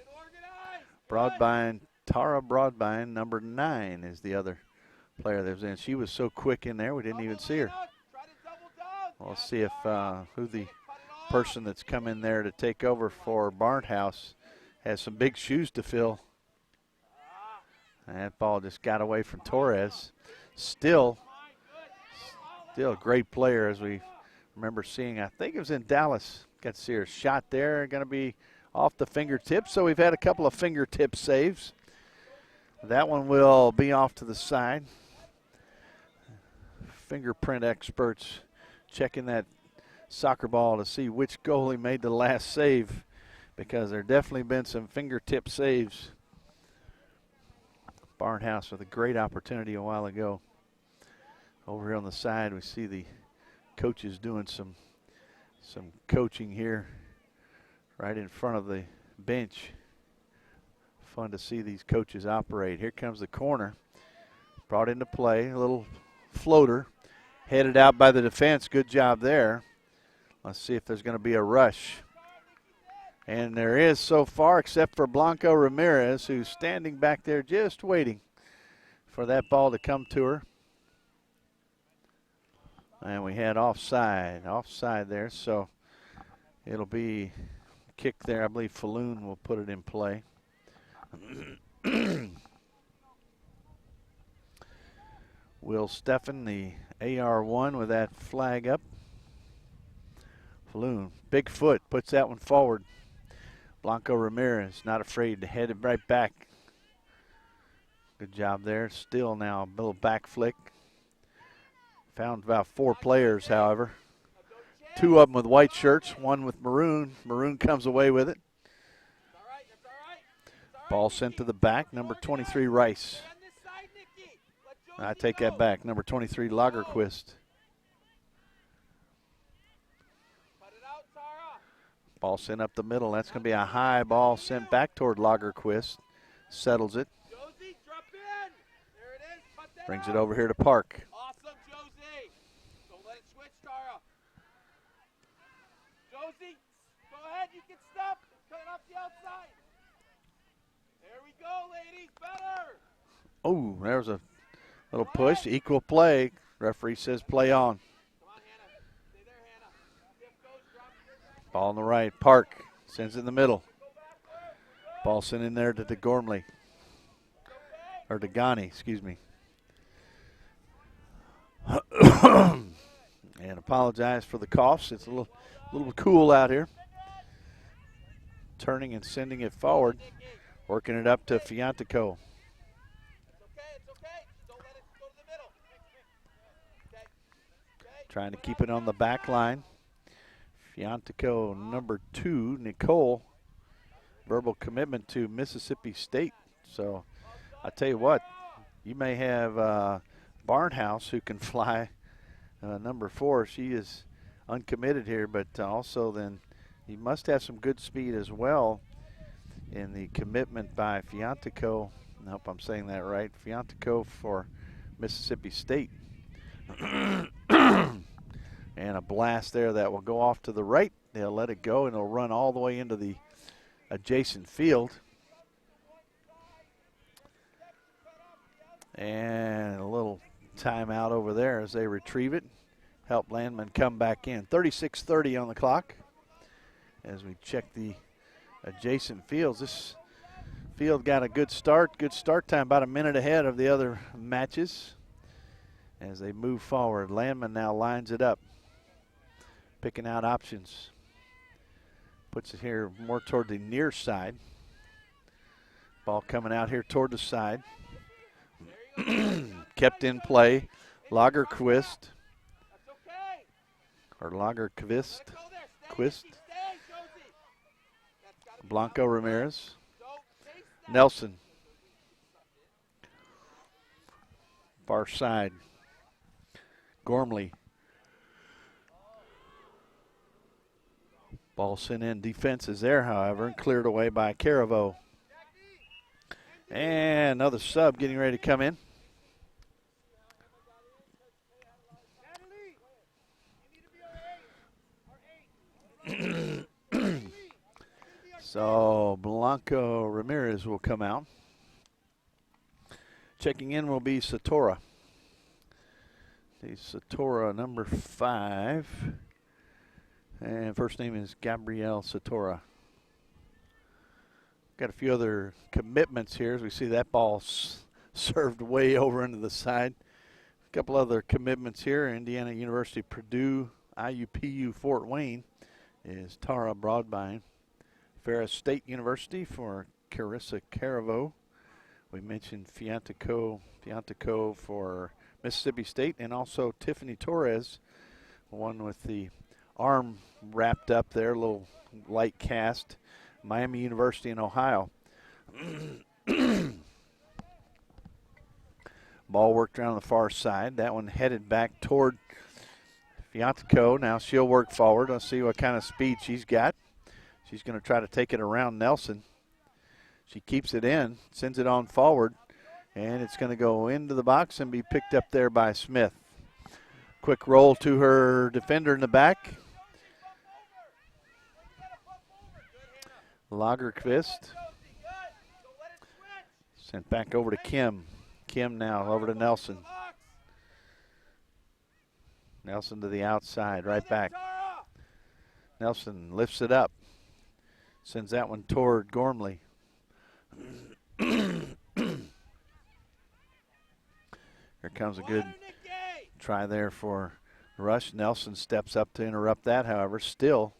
Tara Broadbine, number 9 is the other player that was in. She was so quick in there, we didn't even see her. We'll see if who the person that's come in there to take over for Barnhouse has some big shoes to fill. And that ball just got away from Torres. Still a great player, as we remember seeing. I think it was in Dallas. Got to see her shot there. Going to be off the fingertips. So we've had a couple of fingertip saves. That one will be off to the side. Fingerprint experts checking that soccer ball to see which goalie made the last save, because there definitely been some fingertip saves. Barnhouse with a great opportunity a while ago. Over here on the side, we see the coaches doing some coaching here right in front of the bench. Fun to see these coaches operate. Here comes the corner. Brought into play, a little floater. Headed out by the defense. Good job there. Let's see if there's going to be a rush. And there is so far, except for Blanco Ramirez, who's standing back there just waiting for that ball to come to her. And we had offside there, so it'll be kick there. I believe Falloon will put it in play. Will Steffen, the AR1, with that flag up. Falloon, big foot, puts that one forward. Blanco Ramirez not afraid to head it right back. Good job there. Still now a little back flick. Found about 4 players, however. 2 of them with white shirts, 1 with maroon. Maroon comes away with it. Ball sent to the back, number 23, Rice. I take that back, number 23, Lagerquist. Ball sent up the middle. That's going to be a high ball sent back toward Lagerquist. Settles it. Josie, drop in. There it is. Cut that Brings out. it over here to Park. Awesome, Josie. Don't let it switch, Tara. Josie, go ahead. You can stop. Cut it off the outside. There we go, ladies. Better. Oh, there's a little push. Equal play. Referee says play on. Come on, Hannah. Stay there, Hannah. Stiff goes, drop. Ball on the right. Park sends it in the middle. Ball sent in there to Gormley. Or to Ghani, excuse me. And apologize for the coughs. It's a little cool out here. Turning and sending it forward. Working it up to Fiantico. It's okay. It's okay. Don't let it go to the middle. Okay. Trying to keep it on the back line. Fiantico, number 2, Nicole. Verbal commitment to Mississippi State. So I tell you what, you may have Barnhouse who can fly number 4. She is uncommitted here, but also then you must have some good speed as well in the commitment by Fiantico. I hope I'm saying that right. Fiantico for Mississippi State. And a blast there that will go off to the right. They'll let it go and it'll run all the way into the adjacent field. And a little timeout over there as they retrieve it. Help Landman come back in. 36:30 on the clock as we check the adjacent fields. This field got a good start time, about a minute ahead of the other matches as they move forward. Landman now lines it up, picking out options. Puts it here more toward the near side. Ball coming out here toward the side. Kept in play. Lagerquist. Or Lagerquist. Blanco Ramirez. Nelson. Far side. Gormley. Ball sent in. Defense is there, however, and cleared away by Caravo. And another sub getting ready to come in. So Blanco Ramirez will come out. Checking in will be Satora. The Satora number 5. And first name is Gabrielle Satora. Got a few other commitments here as we see that ball served way over into the side. A couple other commitments here. Indiana University, Purdue, IUPU Fort Wayne is Tara Broadbine. Ferris State University for Carissa Caravo. We mentioned Fiantico for Mississippi State, and also Tiffany Torres, one with the arm wrapped up there, a little light cast. Miami University in Ohio. Ball worked around the far side. That one headed back toward Fiantico. Now she'll work forward. Let's see what kind of speed she's got. She's going to try to take it around Nelson. She keeps it in, sends it on forward, and it's going to go into the box and be picked up there by Smith. Quick roll to her defender in the back. Lagerquist. Sent back over to Kim. Kim now over to Nelson. Nelson to the outside, right back. Nelson lifts it up. Sends that one toward Gormley. Here comes a good try there for Rush. Nelson steps up to interrupt that, however, still.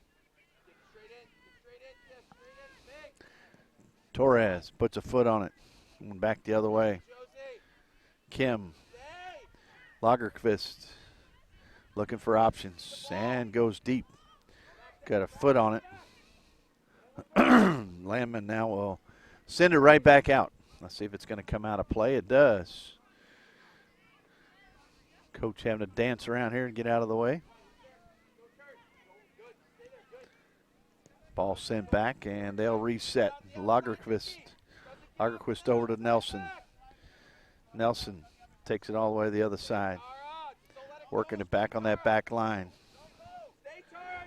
Torres puts a foot on it and back the other way. Kim. Lagerquist looking for options and goes deep. Got a foot on it. Landman now will send it right back out. Let's see if it's going to come out of play. It does. Coach having to dance around here and get out of the way. Ball sent back, and they'll reset. Lagerquist over to Nelson. Nelson takes it all the way to the other side. Working it back on that back line.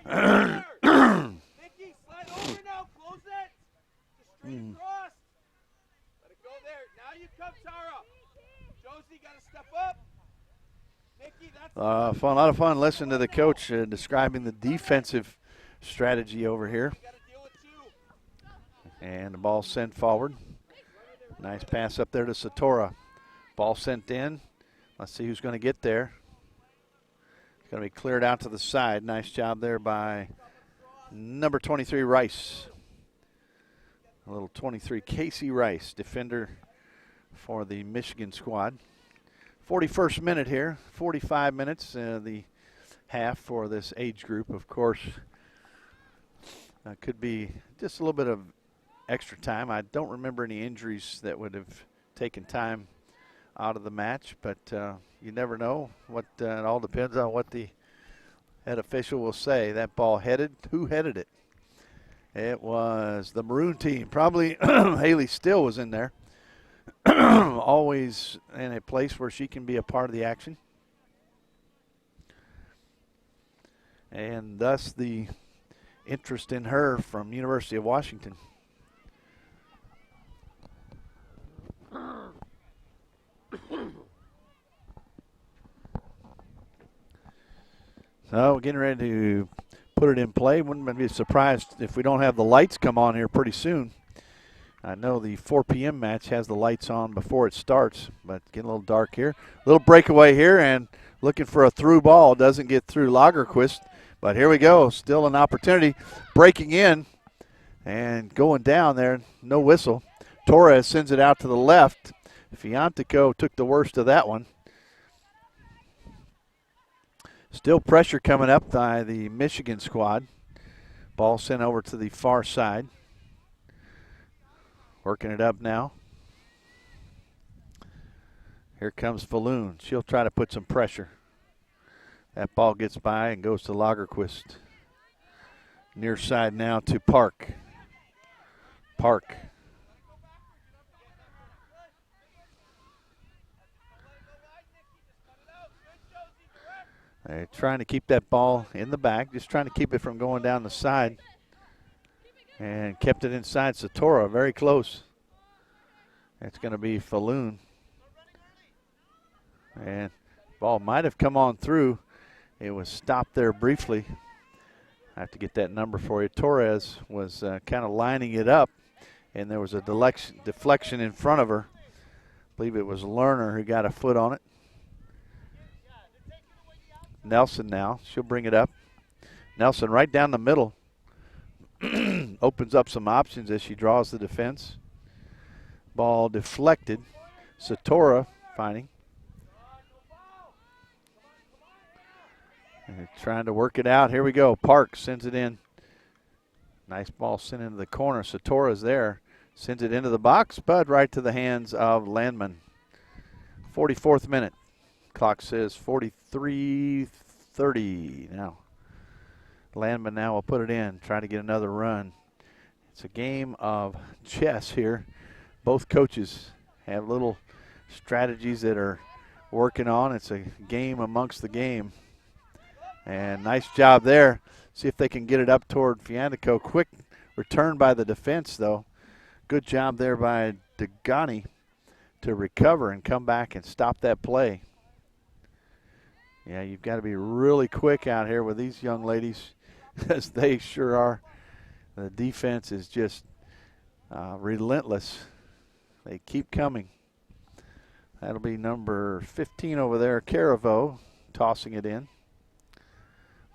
Mickey, slide over now. Close it. Just straight across. Let it go there. Now you come, Tara. Josie, got to step up. Mickey, that's A lot of fun listening to the coach describing the defensive strategy over here. you got to deal with two. And the ball sent forward. Nice pass up there to Satora. Ball sent in. Let's see who's going to get there. It's going to be cleared out to the side. Nice job there by number 23, Rice. A little 23, Casey Rice, defender for the Michigan squad. 41st minute here, 45 minutes, the half for this age group. Of course, could be just a little bit of extra time. I don't remember any injuries that would have taken time out of the match, but you never know. It all depends on what the head official will say. That ball headed. Who headed it? It was the Maroon team. Probably Haley Still was in there. Always in a place where she can be a part of the action. And thus the interest in her from University of Washington. So we're getting ready to put it in play. Wouldn't be surprised if we don't have the lights come on here pretty soon. I know the 4 p.m. match has the lights on before it starts, but getting a little dark here. A little breakaway here and looking for a through ball. Doesn't get through Lagerquist, but here we go. Still an opportunity. Breaking in and going down there. No whistle. Torres sends it out to the left. Fiantico took the worst of that one. Still pressure coming up by the Michigan squad. Ball sent over to the far side. Working it up now. Here comes Falloon. She'll try to put some pressure. That ball gets by and goes to Lagerquist. Near side now to Park. Park. They're trying to keep that ball in the back, just trying to keep it from going down the side. And kept it inside Satora, very close. That's going to be Falloon. And ball might have come on through. It was stopped there briefly. I have to get that number for you. Torres was kind of lining it up, and there was a deflection in front of her. I believe it was Lerner who got a foot on it. Nelson now. She'll bring it up. Nelson right down the middle. Opens up some options as she draws the defense. Ball deflected. Satora finding. And trying to work it out. Here we go. Park sends it in. Nice ball sent into the corner. Satora's there. Sends it into the box, but right to the hands of Landman. 44th minute. Clock says 43:30 now. Landman now will put it in, try to get another run. It's a game of chess here. Both coaches have little strategies that are working on. It's a game amongst the game. And nice job there. See if they can get it up toward Fiantico. Quick return by the defense, though. Good job there by Degani to recover and come back and stop that play. Yeah, you've got to be really quick out here with these young ladies, as they sure are. The defense is just relentless. They keep coming. That'll be number 15 over there, Caravo, tossing it in.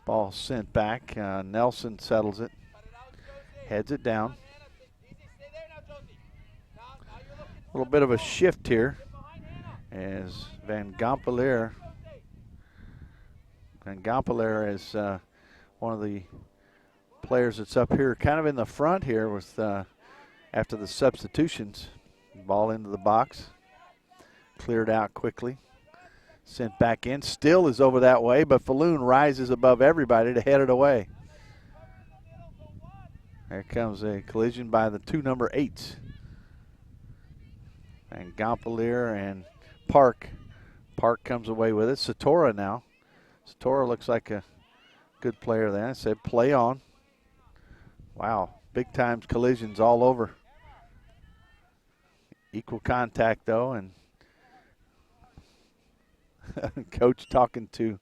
Ball sent back. Nelson settles it. Heads it down. A little bit of a shift here as Van Gompelaer is one of the players that's up here kind of in the front here with after the substitutions. Ball into the box. Cleared out quickly. Sent back in. Still is over that way, but Falloon rises above everybody to head it away. Here comes a collision by the two number 8s. And Gompelier and Park. Park comes away with it. Satora now. Satora looks like a good player there. I said play on. Wow, big time collisions all over. Equal contact though, and coach talking to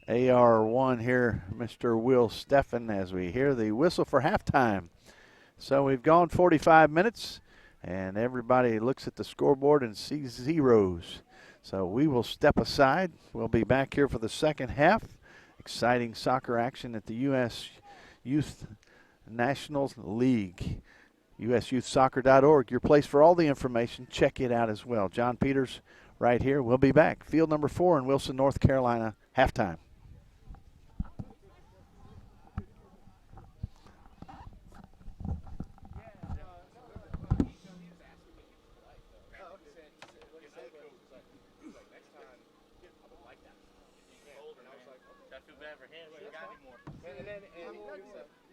AR1 here, Mr. Will Steffen, as we hear the whistle for halftime. So we've gone 45 minutes, and everybody looks at the scoreboard and sees zeros. So we will step aside. We'll be back here for the second half. Exciting soccer action at the U.S. Youth National League. USYouthSoccer.org, your place for all the information. Check it out as well. John Peters right here. We'll be back. Field number 4 in Wilson, North Carolina, halftime.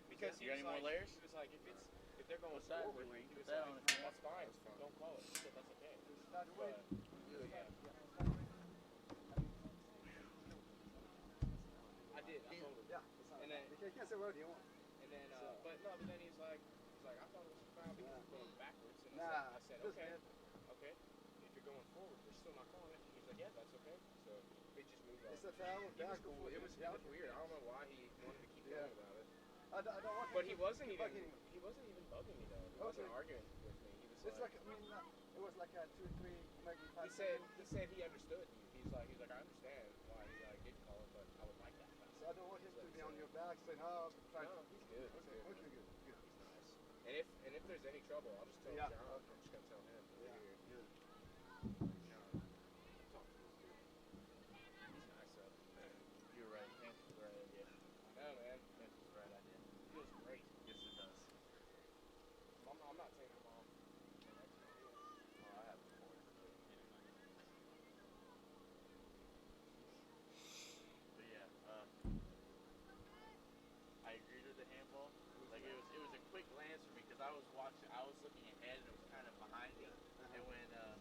Because you got any more layers? He was like, if they're going sideways, he was like, that's fine. Don't call it. He said, that's okay. I did. I told him. Yeah. And then you can't say whatever you want. And then, but then he's like, I thought it was foul because it's going backwards. And I said, okay. If you're going forward, we're still not calling it. He's like, yeah, that's okay. So it just moved on. It's a foul. It was weird. I don't know why he wanted to keep going about it. I don't want but he wasn't even bugging me though. He wasn't arguing with me. He was like, it was like a 2-3, maybe 5. He said he understood you. He's like I understand why he didn't call it, but I would like that. So I don't want him to be on your back saying, no, he's good. Okay, good. He's nice. And if there's any trouble, I'll just tell John. I'm just gonna tell him. Yeah, good. John, talk to him too. He's nice though. You're right. Thanks for the right idea. I know, man. Thanks for the right idea. Feels great. Yes, it does. I'm not taking them off. Well, I have before. But yeah, I agreed with the handball. Like it was a quick glance for me because I was looking ahead and it was kind of behind me. And when I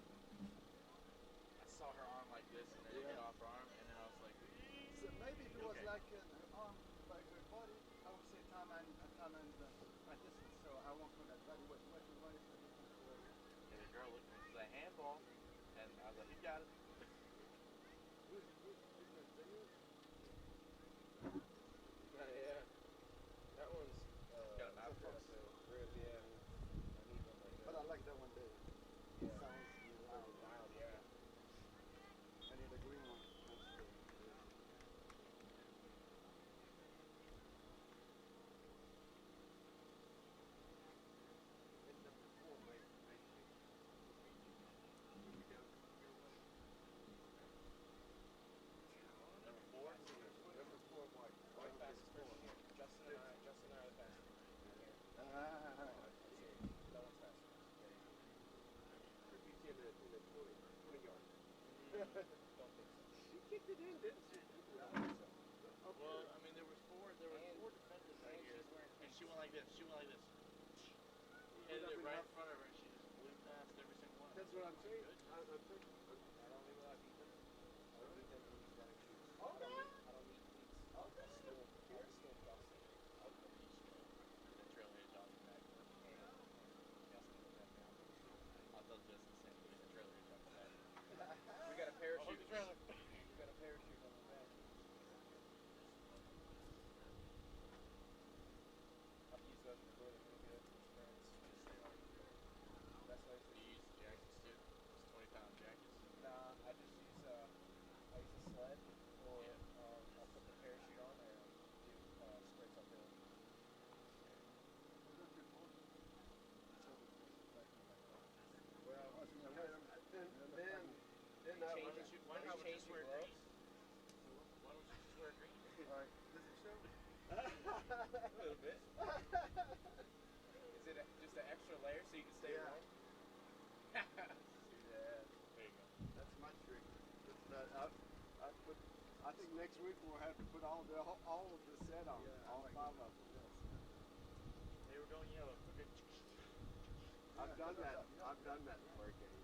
saw her arm like this and then it hit off her arm, and then I was like, so maybe if it was like her arm by her body, I would say time and my distance. So I won't call that. But what is the difference? Yeah, the girl looked at me, she's like, handball, and I was like, you got it. Yeah. That one's got a mouth for us. But I like that one better. Yeah. Sounds wild, yeah. I need a green one. She kicked it in, didn't she? Well, I mean, there were four defenders right here, and she went like this. She hit it right in front of her, and she just blew past every single one. That's what I'm saying. I don't need without defense. I don't need them when he's running shoes. Okay. I don't need cleats. Okay. I still cross it. I'll come each the trail edge off the back. I'll tell Justin the same thing. The trail edge off the back. We got a parachute. We got a parachute on the back. I've used those before. They're really good. Yes, they are. Best way to use jackets too. It's 20-pound jackets. Nah, I just use a sled, or I'll put the parachute on there and do sprints uphill. Well, why don't you just wear green? Why don't you just wear green? Alright, does it show? A little bit. Is it just an extra layer so you can stay warm? Yeah. There you go. That's my trick. I think next week we'll have to put all of the set on. Yeah, all 5 of them. Yes. going, you know, a good. I've done that. I've done that before, Kenny.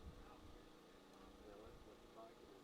You know, what the pocket is.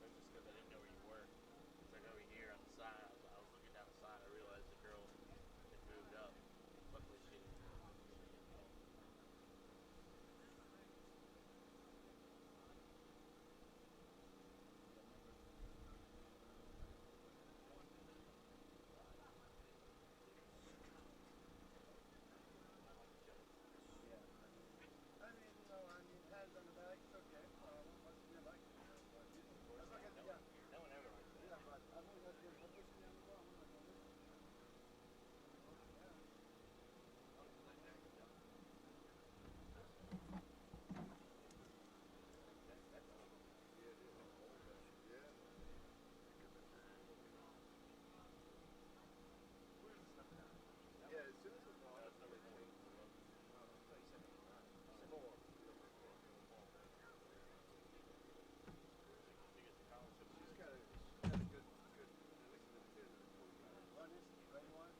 Just because I didn't know where you were. It's like over here on the side. I was looking down the side. I realized the girl had moved up. Luckily, she didn't. Hands on the back, it's okay. What do you like? No one ever likes that. Yeah, but I'm not going to push me on the ball. I'm not going to listen. Yeah, as soon as the ball is number 2. She's got a good, at least a good kid. What is it? 21?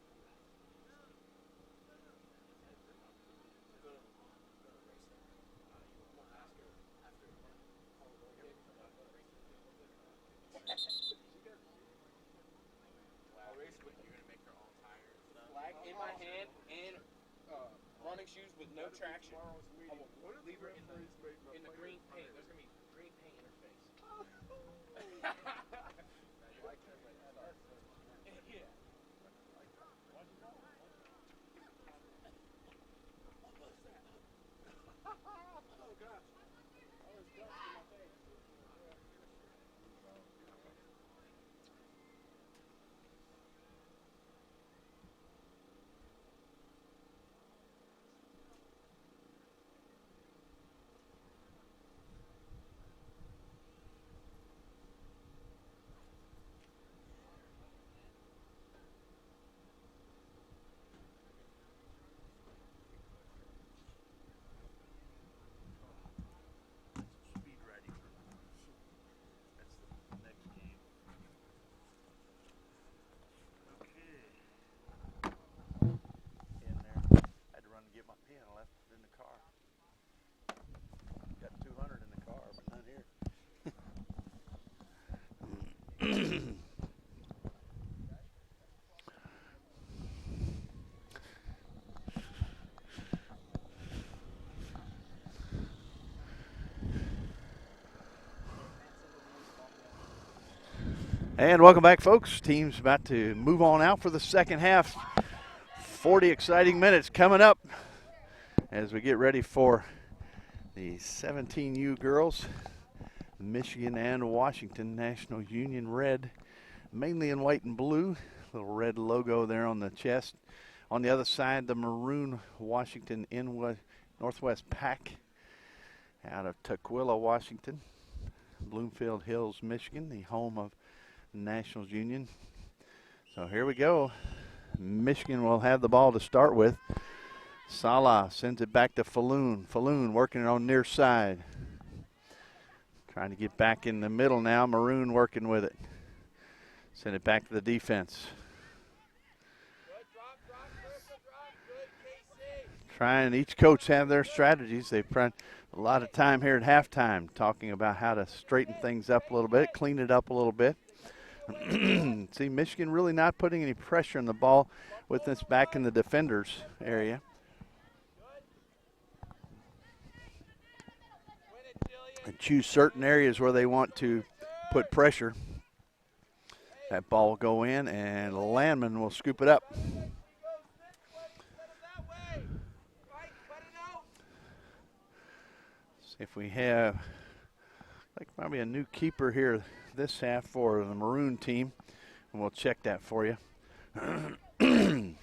You're gonna make her all tired and stuff. Flag in my hand and running shoes with no traction. I will leave her in the green paint. There's gonna be green paint in her face. Yeah. Oh, gosh. Oh, it's dust in my face. Speed ready. That's the next game. Okay. In there. I had to run and get my pen. I left it in the car. Got 200 in the car, but not here. And welcome back, folks. Team's about to move on out for the second half. 40 exciting minutes coming up as we get ready for the 17U girls. Michigan and Washington National Union red, mainly in white and blue. Little red logo there on the chest. On the other side, the maroon Washington in Northwest Pac out of Tukwila, Washington. Bloomfield Hills, Michigan, the home of Nationals Union. So here we go. Michigan will have the ball to start with. Salah sends it back to Falloon. Falloon working it on near side. Trying to get back in the middle now. Maroon working with it. Send it back to the defense. Good drop, critical drop. Good, KC. trying, each coach have their strategies. They've spent a lot of time here at halftime talking about how to straighten things up a little bit, clean it up a little bit. See, Michigan really not putting any pressure on the ball with this back in the defenders area. And choose certain areas where they want to put pressure. That ball will go in, and Landman will scoop it up. See if we have, like, probably a new keeper here this half for the Maroon team, and we'll check that for you. It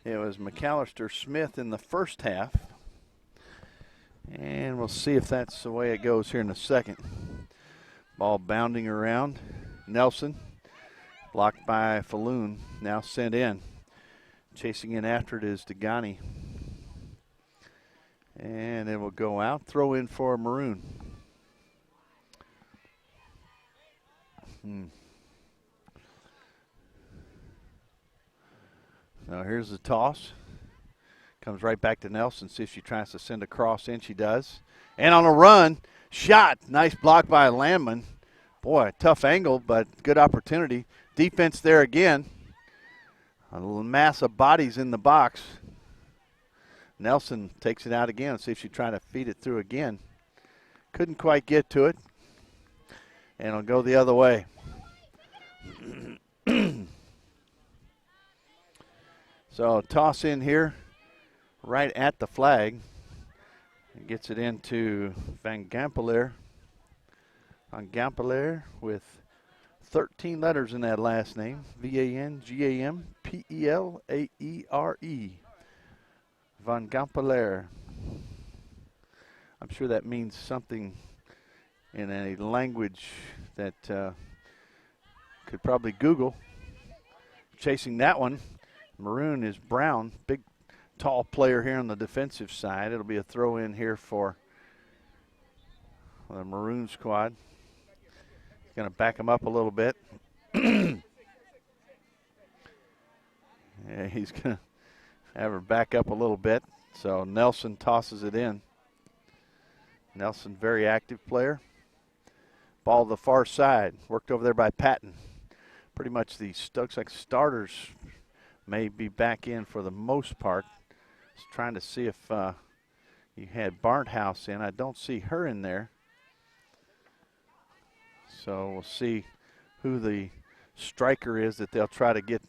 was McAllister Smith in the first half, and we'll see if that's the way it goes here in a second. Ball bounding around. Nelson, blocked by Falloon, now sent in. Chasing in after it is Degani. And it will go out. Throw in for Maroon. Now here's the toss. Comes right back to Nelson. See if she tries to send a cross in. She does. And on a run, shot. Nice block by Landman. Boy, tough angle, but good opportunity. Defense there again. A mass of bodies in the box. Nelson takes it out again. See if she tries to feed it through again. Couldn't quite get to it. And it'll go the other way. So toss in here right at the flag. And gets it into Van Gampelaer. Van Gampelaer with 13 letters in that last name. V-A-N-G-A-M-P-E-L-A-E-R-E. Van Gampelaer. I'm sure that means something in a language that could probably Google. Chasing that one. Maroon is Brown. Big, tall player here on the defensive side. It'll be a throw in here for the Maroon squad. Going to back him up a little bit. Yeah, he's going to have her back up a little bit. So Nelson tosses it in. Nelson, very active player. Ball to the far side. Worked over there by Patton. Pretty much the looks like starters may be back in for the most part. Just trying to see if you had Barnthouse in. I don't see her in there. So we'll see who the striker is that they'll try to get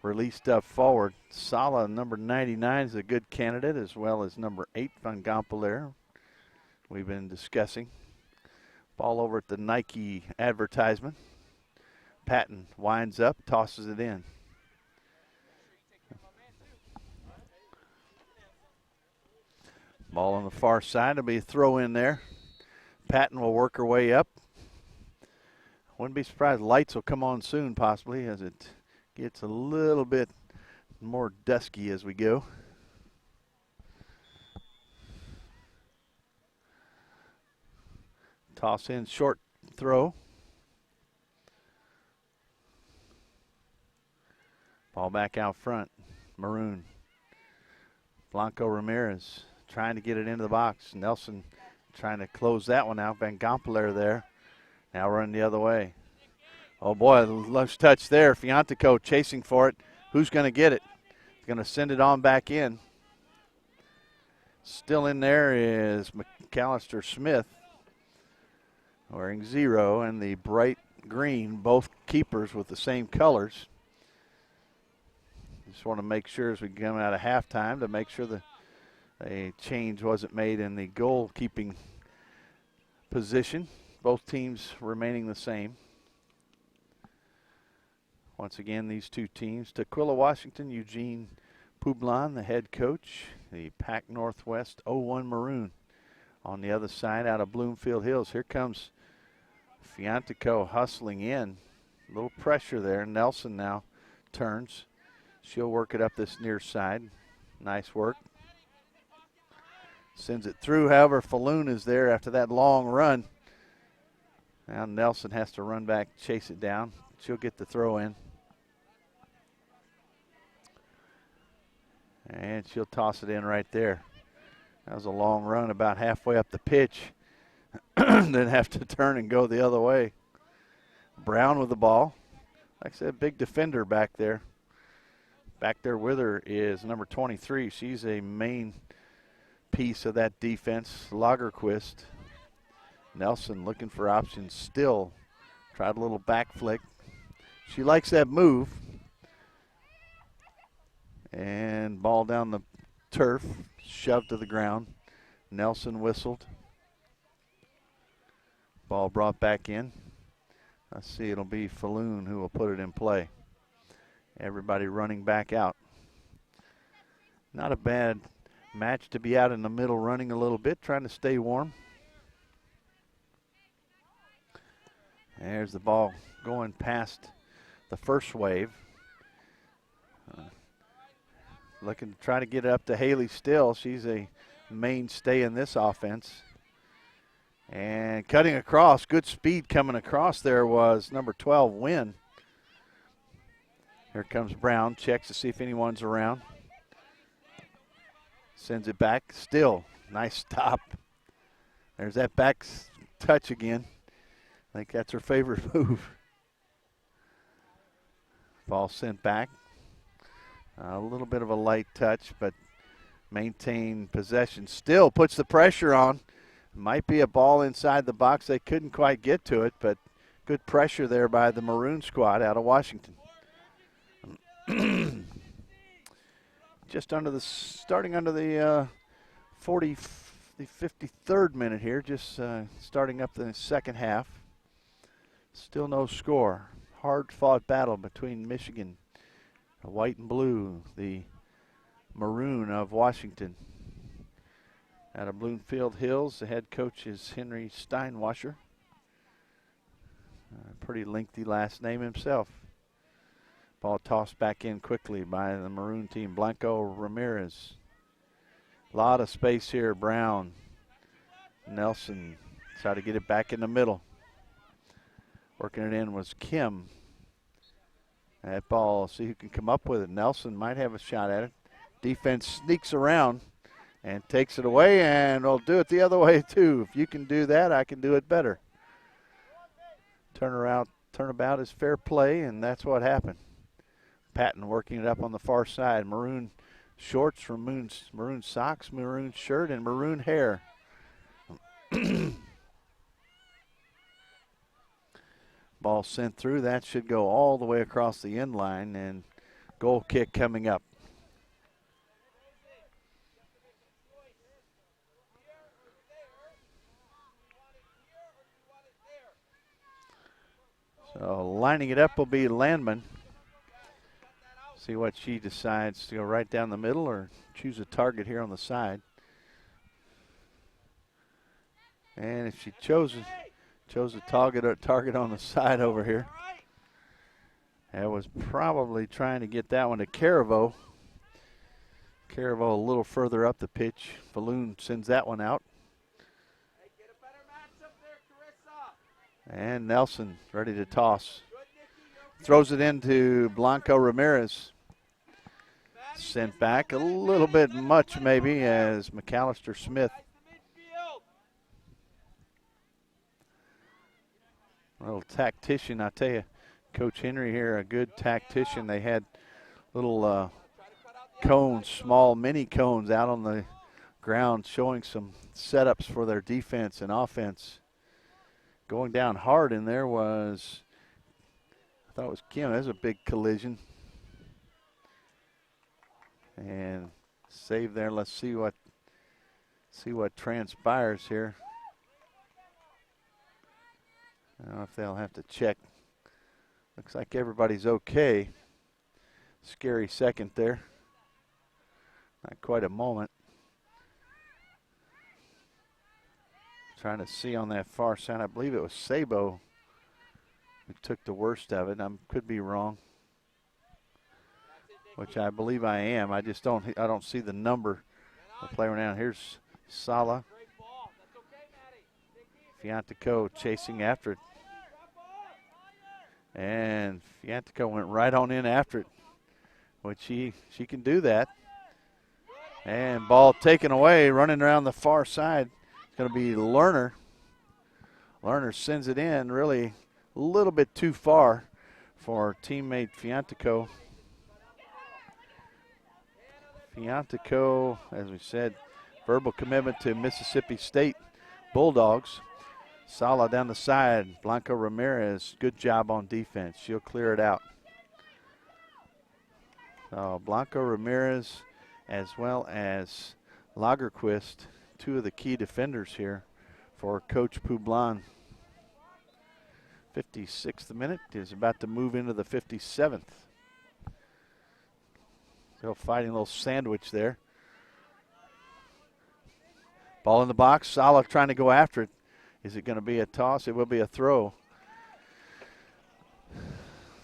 released up forward. Sala, number 99, is a good candidate, as well as number 8, Van Gampelaer. We've been discussing. Ball over at the Nike advertisement. Patton winds up, tosses it in. Ball on the far side. It'll be a throw in there. Patton will work her way up. Wouldn't be surprised. Lights will come on soon, possibly, as it gets a little bit more dusky as we go. Toss in, short throw. Ball back out front. Maroon. Blanco Ramirez trying to get it into the box. Nelson trying to close that one out. Van Gampelaer there. Now running the other way. Oh boy, lunch touch there. Fiantico chasing for it. Who's going to get it? Going to send it on back in. Still in there is McAllister Smith, wearing 0 and the bright green, both keepers with the same colors. Just want to make sure as we come out of halftime to make sure that a change wasn't made in the goalkeeping position. Both teams remaining the same. Once again, these two teams, Tukwila, Washington, Eugene Poublon, the head coach, the Pac Northwest 01 Maroon. On the other side, out of Bloomfield Hills, here comes Fiantico hustling in. A little pressure there. Nelson now turns. She'll work it up this near side. Nice work. Sends it through. However, Falloon is there after that long run. Now Nelson has to run back, chase it down. She'll get the throw in. And she'll toss it in right there. That was a long run about halfway up the pitch. Then have to turn and go the other way. Brown with the ball. Like I said, big defender back there. Back there with her is number 23. She's a main piece of that defense. Lagerquist. Nelson looking for options still. Tried a little back flick. She likes that move. And ball down the turf, shoved to the ground. Nelson whistled. Ball brought back in. Let's see, it'll be Falloon who will put it in play. Everybody running back out. Not a bad match to be out in the middle running a little bit, trying to stay warm. There's the ball going past the first wave. Looking to try to get it up to Haley Still. She's a mainstay in this offense. And cutting across, good speed coming across there was number 12, Wynn. Here comes Brown, checks to see if anyone's around. Sends it back, Still, nice stop. There's that back touch again. I think that's her favorite move. Ball sent back. A little bit of a light touch, but maintain possession. Still puts the pressure on. Might be a ball inside the box. They couldn't quite get to it, but good pressure there by the Maroon squad out of Washington. Just under the, starting under the 53rd minute here, just starting up the second half. Still no score. Hard-fought battle between Michigan, the white and blue, the Maroon of Washington. Out of Bloomfield Hills, the head coach is Henry Steinwasser. Pretty lengthy last name himself. Ball tossed back in quickly by the Maroon team. Blanco Ramirez. A lot of space here. Brown. Nelson tried to get it back in the middle. Working it in was Kim. That ball, see who can come up with it. Nelson might have a shot at it. Defense sneaks around and takes it away, and will do it the other way too. If you can do that, I can do it better. Turnabout is fair play, and that's what happened. Patton working it up on the far side. Maroon shorts, maroon socks, maroon shirt, and maroon hair. Ball sent through. That should go all the way across the end line, and goal kick coming up. So lining it up will be Landman. See what she decides to go right down the middle or choose a target here on the side. And if she chose a target on the side over here. That was probably trying to get that one to Caraveau. Caraveau a little further up the pitch. Falloon sends that one out. And Nelson ready to toss. Throws it into Blanco Ramirez. Sent back a little bit much maybe as McAllister Smith. A little tactician, I tell you. Coach Henry here, a good tactician. They had little cones, small mini cones out on the ground showing some setups for their defense and offense. Going down hard in there was, I thought it was Kim. There's a big collision. And save there. Let's see what transpires here. I don't know if they'll have to check. Looks like everybody's okay. Scary second there. Not quite a moment. Trying to see on that far side. I believe it was Sabo who took the worst of it. I could be wrong, which I believe I am. I just don't see the number of the player now. Here's Sala. Fiantico chasing after it. And Fiantico went right on in after it, which she can do that. And ball taken away, running around the far side. It's going to be Lerner. Lerner sends it in really a little bit too far for teammate Fiantico. Fiantico, as we said, verbal commitment to Mississippi State Bulldogs. Sala down the side. Blanca Ramirez, good job on defense. She'll clear it out. So Blanca Ramirez as well as Lagerquist, two of the key defenders here for Coach Poublan. 56th minute is about to move into the 57th. Still fighting a little sandwich there. Ball in the box. Sala trying to go after it. Is it going to be a toss? It will be a throw.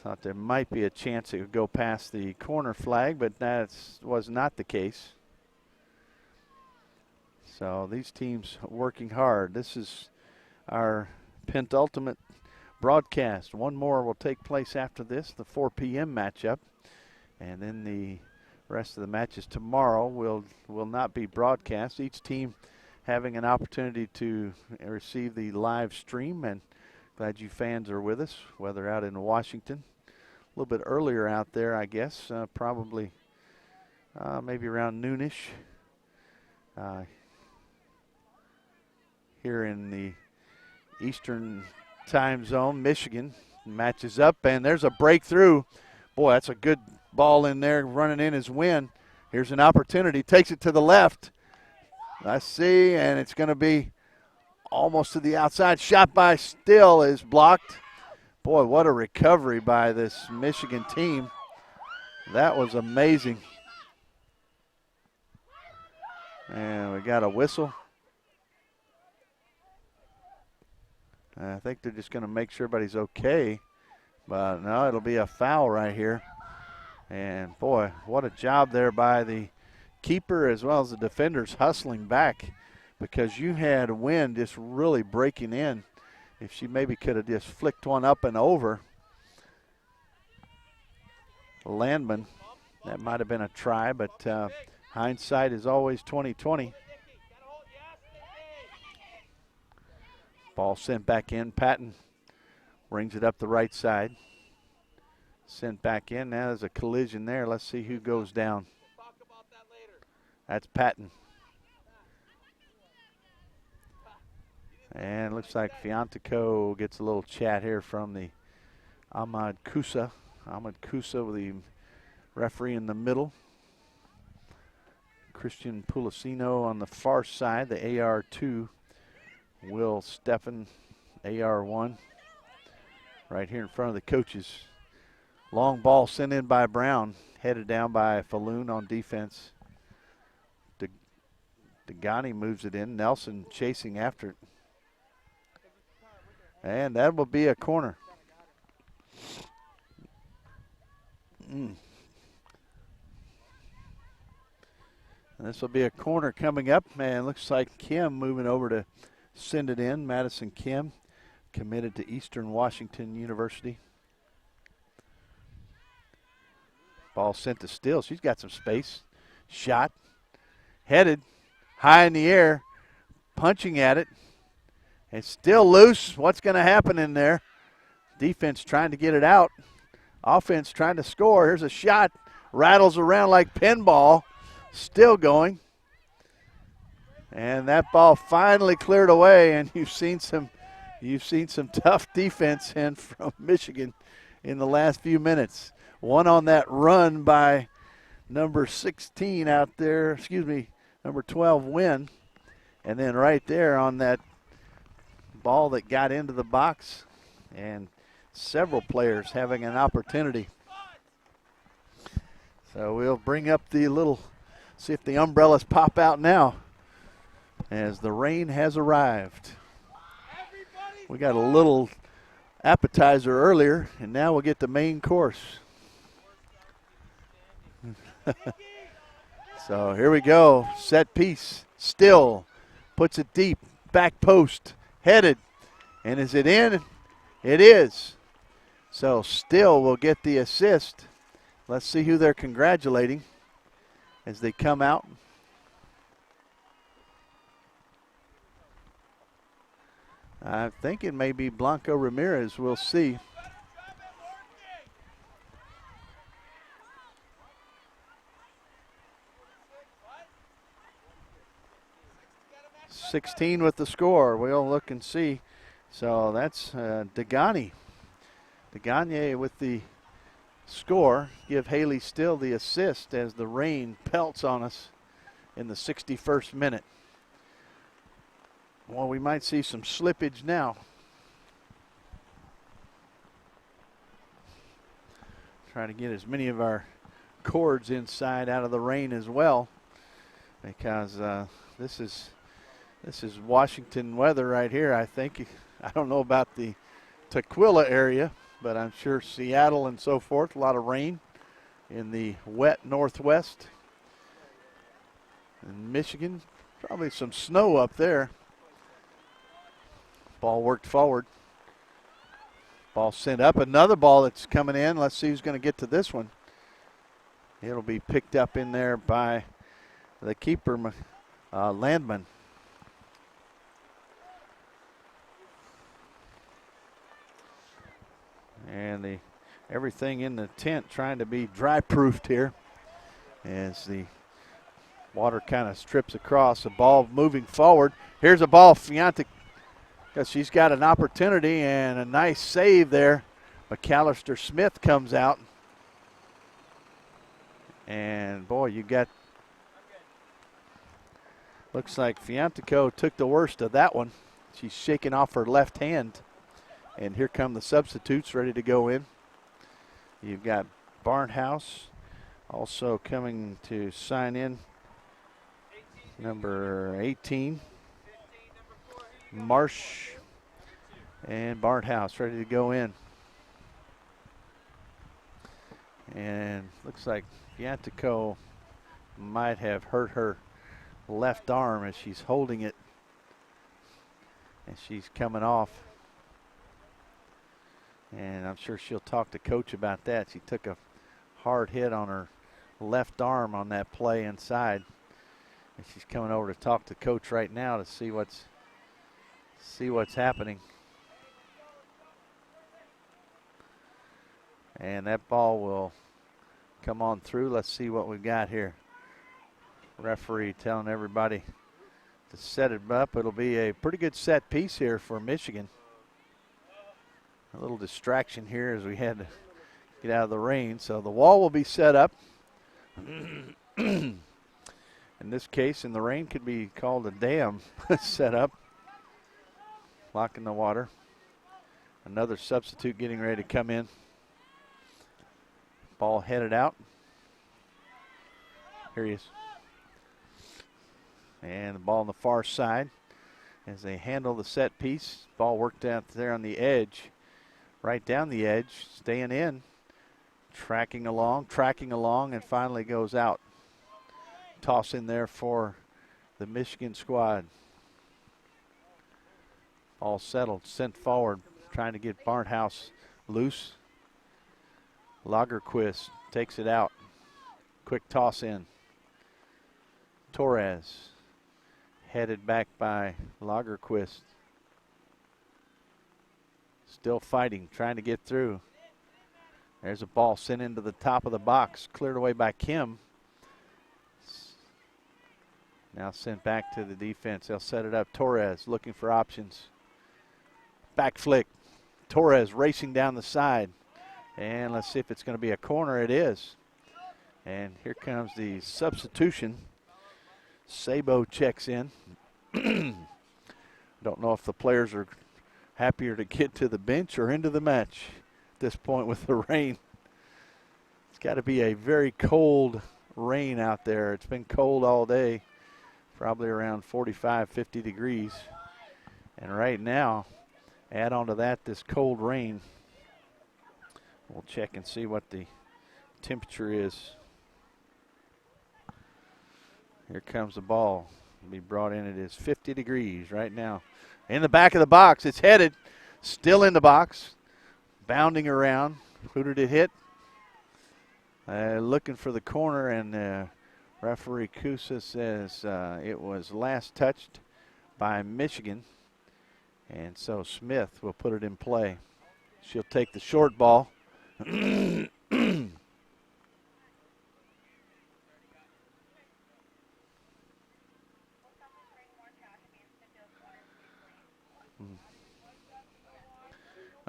Thought there might be a chance it would go past the corner flag, but that was not the case. So these teams working hard. This is our penultimate broadcast. One more will take place after this, the 4 p.m. matchup. And then the rest of the matches tomorrow will not be broadcast. Each team having an opportunity to receive the live stream, and glad you fans are with us, whether out in Washington. A little bit earlier out there, I guess, probably maybe around noonish. Here in the Eastern time zone, Michigan matches up, and there's a breakthrough. Boy, that's a good ball in there, running in as Wynn. Here's an opportunity, takes it to the left. I see, and it's going to be almost to the outside. Shot by Still is blocked. Boy, what a recovery by this Michigan team. That was amazing. And we got a whistle. I think they're just going to make sure everybody's okay. But no, it'll be a foul right here. And boy, what a job there by the keeper as well as the defenders hustling back, because you had Wynn just really breaking in. If she maybe could have just flicked one up and over Landman, that might have been a try, but hindsight is always 20/20. Ball sent back in. Patton brings it up the right side. Sent back in. Now there's a collision there. Let's see who goes down. That's Patton. And looks like Fiantico gets a little chat here from the Ahmad Kusa. Ahmad Kusa with the referee in the middle. Christian Pulicino on the far side, the AR2. Will Steffen, AR1. Right here in front of the coaches. Long ball sent in by Brown. Headed down by Falloon on defense. Degani moves it in. Nelson chasing after it. And that will be a corner. This will be a corner coming up. Man, looks like Kim moving over to send it in. Madison Kim, committed to Eastern Washington University. Ball sent to Still. She's got some space. Shot. Headed. High in the air. Punching at it. It's still loose. What's going to happen in there? Defense trying to get it out. Offense trying to score. Here's a shot. Rattles around like pinball. Still going. And that ball finally cleared away, and you've seen some tough defense in from Michigan in the last few minutes. One on that run by number 16 out there, number 12 Wynn. And then right there on that ball that got into the box, and several players having an opportunity. So we'll bring up see if the umbrellas pop out now, as the rain has arrived. We got a little appetizer earlier, and now we'll get the main course. So here we go. Set piece. Still puts it deep. Back post. Headed. And is it in? It is. So Still will get the assist. Let's see who they're congratulating as they come out. I think it may be Blanco Ramirez. We'll see. Better drive at Lorky. 16 with the score. We'll look and see. So that's Degani. Degani with the score. Give Haley Still the assist as the rain pelts on us in the 61st minute. Well, we might see some slippage now. Try to get as many of our cords inside out of the rain as well, because this is Washington weather right here, I think. I don't know about the Tukwila area, but I'm sure Seattle and so forth, a lot of rain in the wet northwest. In Michigan, probably some snow up there. Ball worked forward. Ball sent up. Another ball that's coming in. Let's see who's going to get to this one. It'll be picked up in there by the keeper, Landman. And everything in the tent trying to be dry-proofed here as the water kind of strips across. The ball moving forward. Here's a ball, Fianta, because she's got an opportunity and a nice save there. McAllister Smith comes out. And, boy, you got, looks like Fiantico took the worst of that one. She's shaking off her left hand. And here come the substitutes ready to go in. You've got Barnhouse also coming to sign in. Number 18. Marsh and Barnhouse ready to go in. And looks like Fiantico might have hurt her left arm as she's holding it. And she's coming off. And I'm sure she'll talk to Coach about that. She took a hard hit on her left arm on that play inside. And she's coming over to talk to Coach right now to see what's happening. And that ball will come on through. Let's see what we've got here. Referee telling everybody to set it up. It'll be a pretty good set piece here for Michigan. A little distraction here as we had to get out of the rain. So the wall will be set up. In this case, in the rain, could be called a dam set up. Blocking the water. Another substitute getting ready to come in. Ball headed out. Here he is. And the ball on the far side as they handle the set piece. Ball worked out there on the edge. Right down the edge, staying in, tracking along, and finally goes out. Toss in there for the Michigan squad. All settled, sent forward, trying to get Barnhouse loose. Lagerquist takes it out. Quick toss in. Torres headed back by Lagerquist. Still fighting, trying to get through. There's a ball sent into the top of the box, cleared away by Kim. Now sent back to the defense. They'll set it up. Torres looking for options. Back flick. Torres racing down the side. And let's see if it's going to be a corner. It is. And here comes the substitution. Sabo checks in. Don't know if the players are happier to get to the bench or into the match at this point with the rain. It's got to be a very cold rain out there. It's been cold all day, probably around 45, 50 degrees. And right now, add on to that this cold rain. We'll check and see what the temperature is. Here comes the ball. It'll be brought in. It is 50 degrees right now. In the back of the box, it's headed, still in the box, bounding around. Who did it hit? Looking for the corner, and referee Kusa says it was last touched by Michigan. And so Smith will put it in play. She'll take the short ball.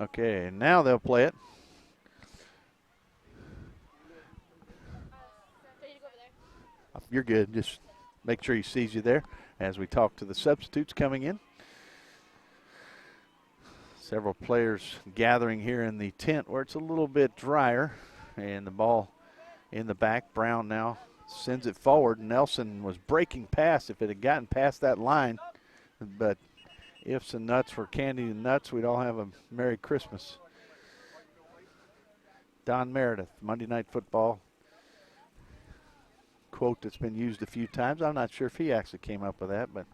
Okay, now they'll play it. You're good. Just make sure he sees you there as we talk to the substitutes coming in. Several players gathering here in the tent where it's a little bit drier. And the ball in the back. Brown now sends it forward. Nelson was breaking past if it had gotten past that line. But ifs and nuts for candy and nuts, we'd all have a Merry Christmas. Don Meredith, Monday Night Football. Quote that's been used a few times. I'm not sure if he actually came up with that, but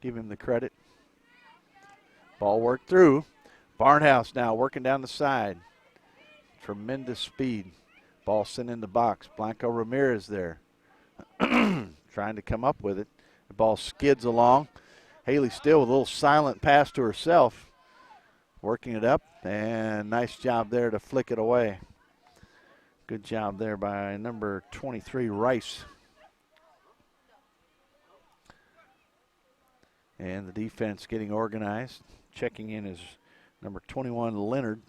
give him the credit. Ball worked through. Barnhouse now working down the side. Tremendous speed. Ball sent in the box. Blanco Ramirez there. Trying to come up with it. The ball skids along. Haley Still with a little silent pass to herself. Working it up, and nice job there to flick it away. Good job there by number 23, Rice. And the defense getting organized. Checking in is number 21, Leonard.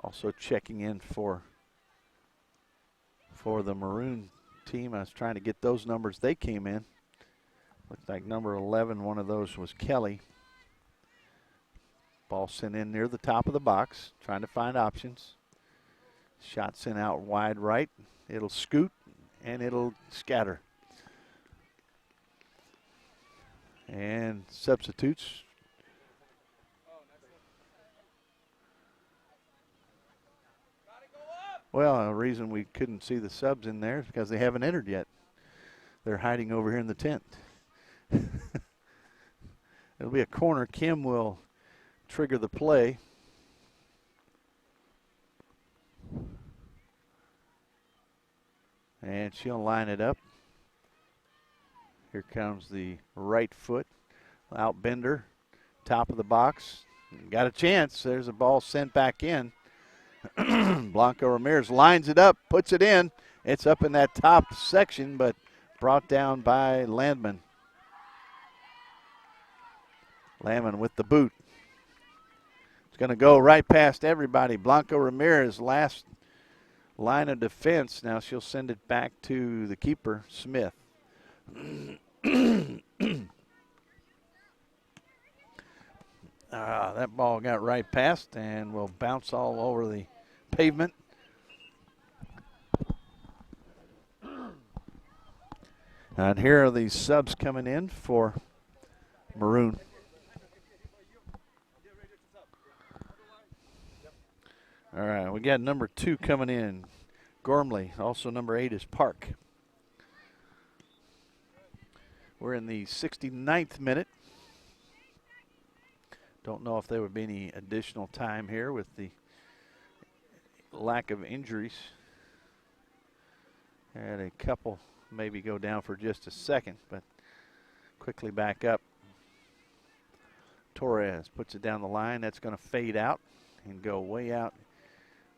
Also checking in for the Maroon team. I was trying to get those numbers. They came in. Looks like number 11, one of those was Kelly. Ball sent in near the top of the box, trying to find options. Shot sent out wide right. It'll scoot, and it'll scatter. And substitutes. Well, the reason we couldn't see the subs in there is because they haven't entered yet. They're hiding over here in the tent. It'll be a corner. Kim will trigger the play. And she'll line it up. Here comes the right foot. Outbender. Top of the box. Got a chance. There's a ball sent back in. Blanco Ramirez lines it up, puts it in. It's up in that top section, but brought down by Landman. Landman with the boot. It's going to go right past everybody. Blanco Ramirez, last line of defense. Now she'll send it back to the keeper, Smith. That ball got right past and will bounce all over the pavement. And here are the subs coming in for Maroon. All right, we got number 2 coming in, Gormley. Also number 8 is Park. We're in the 69th minute. Don't know if there would be any additional time here with the lack of injuries. Had a couple maybe go down for just a second, but quickly back up. Torres puts it down the line. That's going to fade out and go way out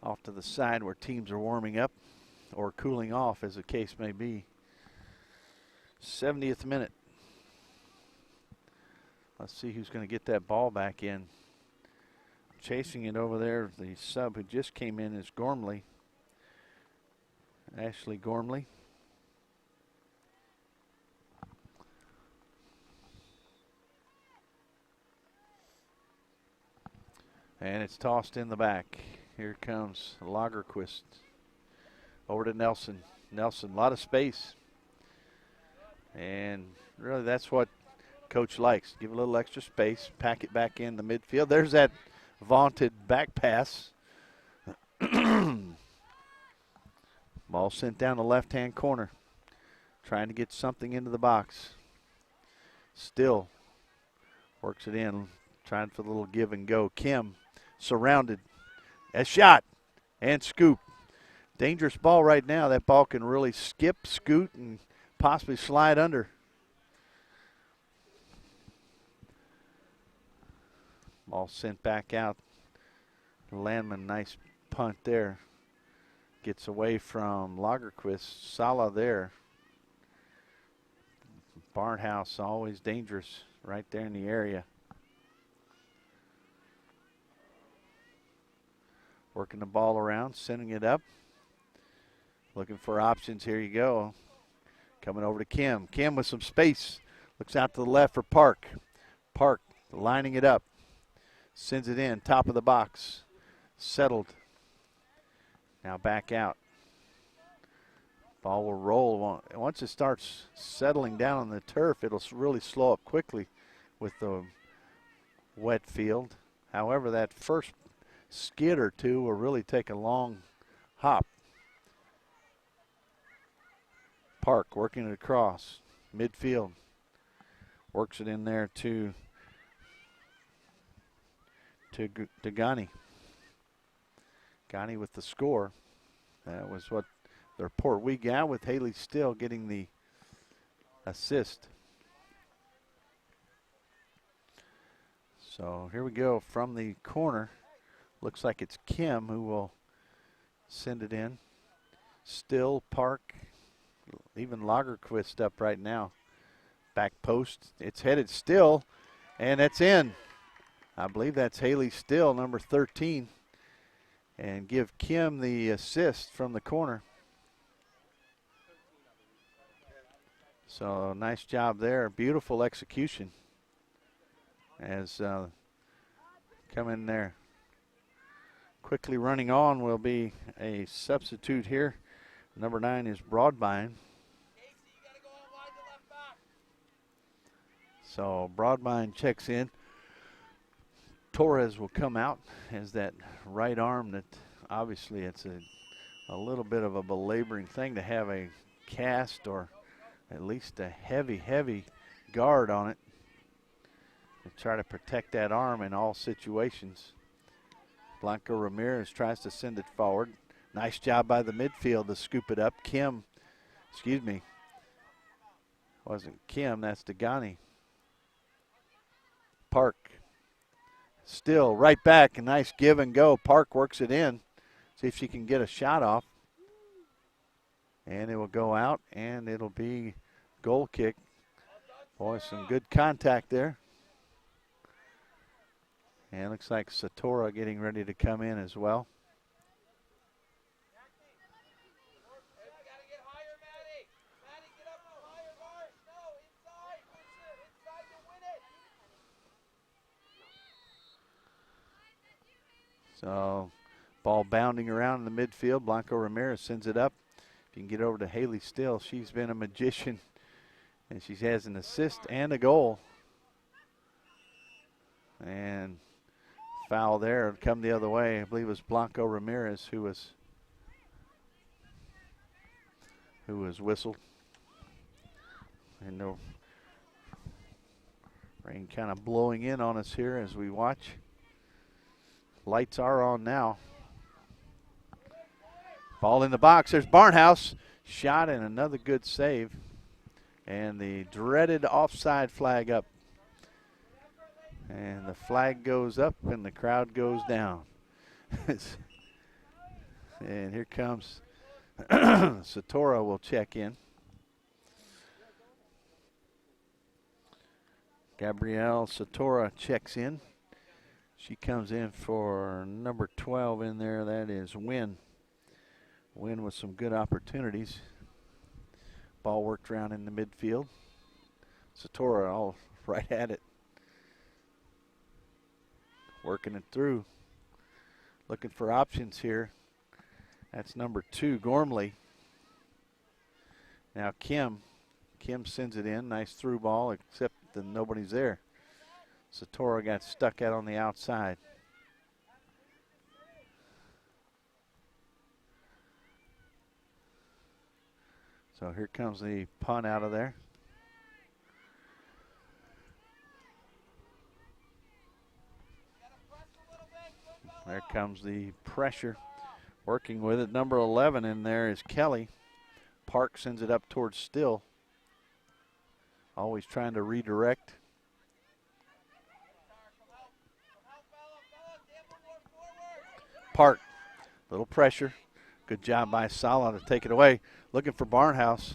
off to the side where teams are warming up or cooling off, as the case may be. 70th minute. Let's see who's going to get that ball back in. Chasing it over there, the sub who just came in is Gormley. Ashley Gormley. And it's tossed in the back. Here comes Lagerquist. Over to Nelson. Nelson, a lot of space. And really that's what Coach likes. Give a little extra space, pack it back in the midfield. There's that vaunted back pass. Ball sent down the left-hand corner. Trying to get something into the box. Still works it in. Trying for the little give and go. Kim surrounded. A shot and scoop. Dangerous ball right now. That ball can really skip, scoot, and possibly slide under. Ball sent back out. Landman, nice punt there. Gets away from Lagerquist. Sala there. Barnhouse always dangerous right there in the area. Working the ball around, sending it up. Looking for options. Here you go. Coming over to Kim. Kim with some space. Looks out to the left for Park. Park lining it up. Sends it in. Top of the box. Settled. Now back out. Ball will roll. Once it starts settling down on the turf, it'll really slow up quickly with the wet field. However, that first skid or two will really take a long hop. Park working it across midfield. Works it in there to Gani. Gani with the score. That was what the report we got, with Haley Still getting the assist. So here we go from the corner. Looks like it's Kim who will send it in. Still, Park, even Lagerquist up right now. Back post, it's headed Still, and it's in. I believe that's Haley Still, number 13. And give Kim the assist from the corner. So nice job there. Beautiful execution. As come in there. Quickly running on will be a substitute here. Number 9 is Broadbine. So Broadbine checks in. Torres will come out as that right arm that obviously it's a little bit of a belaboring thing to have a cast or at least a heavy guard on it to try to protect that arm in all situations. Blanco Ramirez tries to send it forward. Nice job by the midfield to scoop it up. Wasn't Kim, that's Degani. Park. Still right back, a nice give and go. Park works it in. See if she can get a shot off. And it will go out, and it'll be goal kick. Boy, some good contact there. And looks like Satora getting ready to come in as well. So ball bounding around in the midfield. Blanco Ramirez sends it up. If you can get over to Haley Still, she's been a magician. And she has an assist and a goal. And foul there, come the other way. I believe it was Blanco Ramirez who was whistled. And the rain kind of blowing in on us here as we watch. Lights are on now. Ball in the box. There's Barnhouse. Shot and another good save. And the dreaded offside flag up. And the flag goes up and the crowd goes down. And here comes Satora will check in. Gabrielle Satora checks in. She comes in for number 12 in there. That is Wynn. Wynn with some good opportunities. Ball worked around in the midfield. Satora all right at it. Working it through. Looking for options here. That's number 2, Gormley. Now Kim. Kim sends it in. Nice through ball, except that nobody's there. Satora got stuck out on the outside. So here comes the punt out of there. There comes the pressure. Working with it. Number 11 in there is Kelly. Park sends it up towards Still. Always trying to redirect. Park, little pressure. Good job by Sala to take it away. Looking for Barnhouse.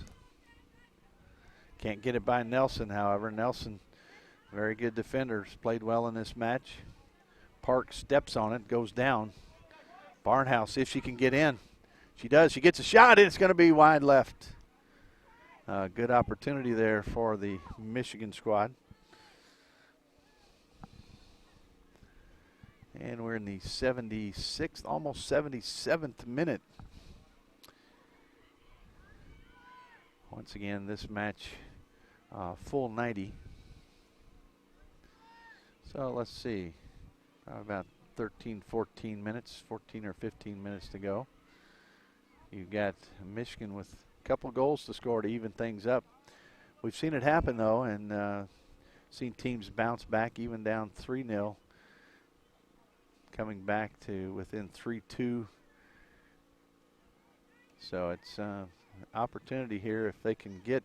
Can't get it by Nelson, however. Nelson, very good defenders, played well in this match. Park steps on it, goes down. Barnhouse, if she can get in. She does. She gets a shot, and it's going to be wide left. Good opportunity there for the Michigan squad. And we're in the 76th, almost 77th minute. Once again, this match full 90. So let's see, about 13, 14 minutes, 14 or 15 minutes to go. You've got Michigan with a couple goals to score to even things up. We've seen it happen, though, and seen teams bounce back even down 3-0, coming back to within 3-2. So it's an opportunity here if they can get,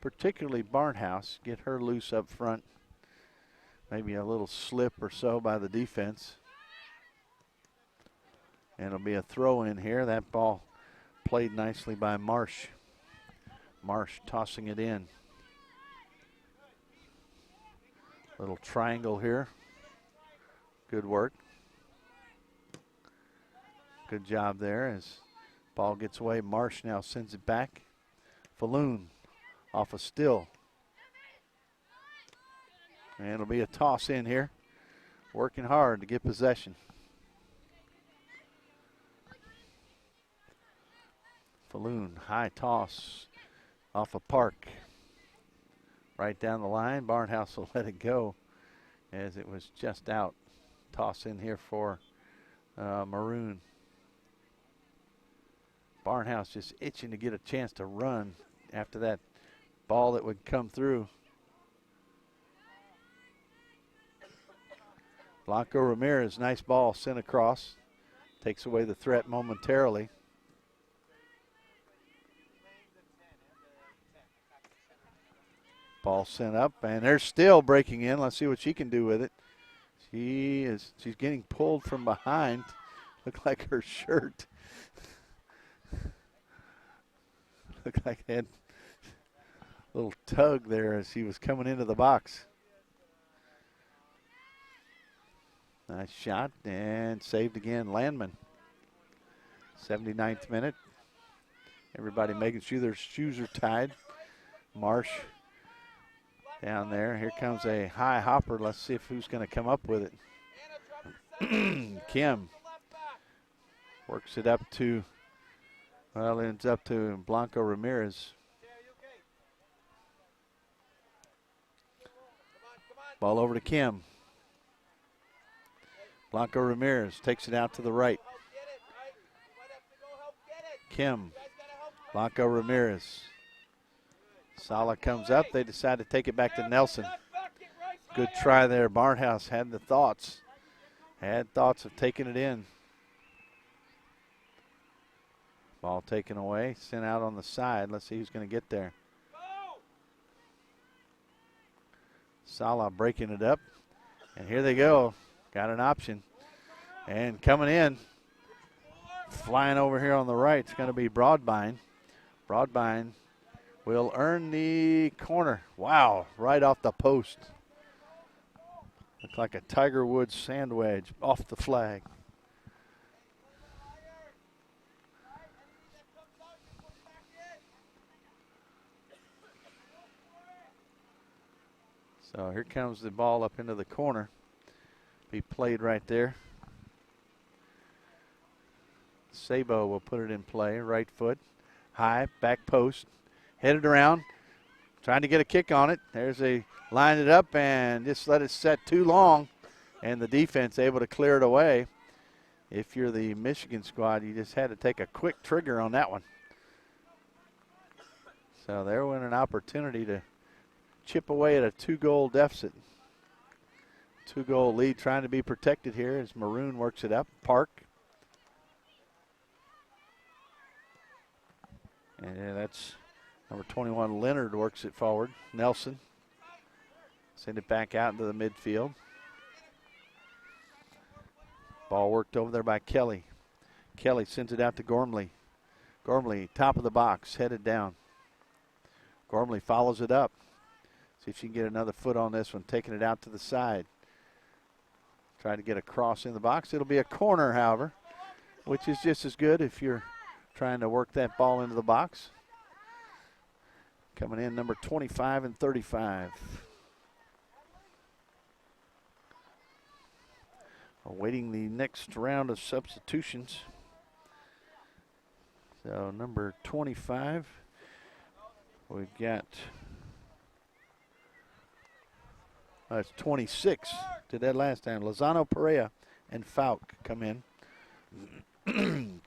particularly Barnhouse, get her loose up front. Maybe a little slip or so by the defense. And it'll be a throw in here. That ball played nicely by Marsh. Marsh tossing it in. Little triangle here. Good work. Good job there as ball gets away. Marsh now sends it back. Falloon off a still. And it'll be a toss in here. Working hard to get possession. Falloon, high toss off a Park. Right down the line. Barnhouse will let it go as it was just out. Toss in here for Maroon. Barnhouse just itching to get a chance to run after that ball that would come through. Blanco Ramirez, nice ball sent across. Takes away the threat momentarily. Ball sent up, and they're still breaking in. Let's see what she can do with it. She's getting pulled from behind. Looked like her shirt. Looked like it had a little tug there as she was coming into the box. Nice shot and saved again. Landman. 79th minute. Everybody making sure their shoes are tied. Marsh down there. Here comes a high hopper. Let's see if who's going to come up with it. Kim works it up to, well, it ends up to Blanco Ramirez. Ball over to Kim. Blanco Ramirez takes it out to the right. Kim. Blanco Ramirez. Sala comes up. They decide to take it back to Nelson. Good try there. Barnhouse had the thoughts. Had thoughts of taking it in. Ball taken away. Sent out on the side. Let's see who's going to get there. Sala breaking it up. And here they go. Got an option. And coming in. Flying over here on the right. It's going to be Broadbine. Broadbine will earn the corner. Wow, right off the post. Looked like a Tiger Woods sand wedge off the flag. So here comes the ball up into the corner. Be played right there. Sabo will put it in play. Right foot. High, back post. Headed around. Trying to get a kick on it. There's a line it up and just let it set too long. And the defense able to clear it away. If you're the Michigan squad, you just had to take a quick trigger on that one. So there went an opportunity to chip away at a 2-goal deficit. 2-goal lead trying to be protected here as Maroon works it up. Park. And that's number 21, Leonard works it forward. Nelson. Send it back out into the midfield. Ball worked over there by Kelly. Kelly sends it out to Gormley. Gormley, top of the box, headed down. Gormley follows it up. See if she can get another foot on this one, taking it out to the side. Trying to get a cross in the box. It'll be a corner, however, which is just as good if you're trying to work that ball into the box. Coming in number 25 and 35. Awaiting the next round of substitutions. So number 25, we've got, it's 26, did that last time. Lozano, Perea, and Falk come in.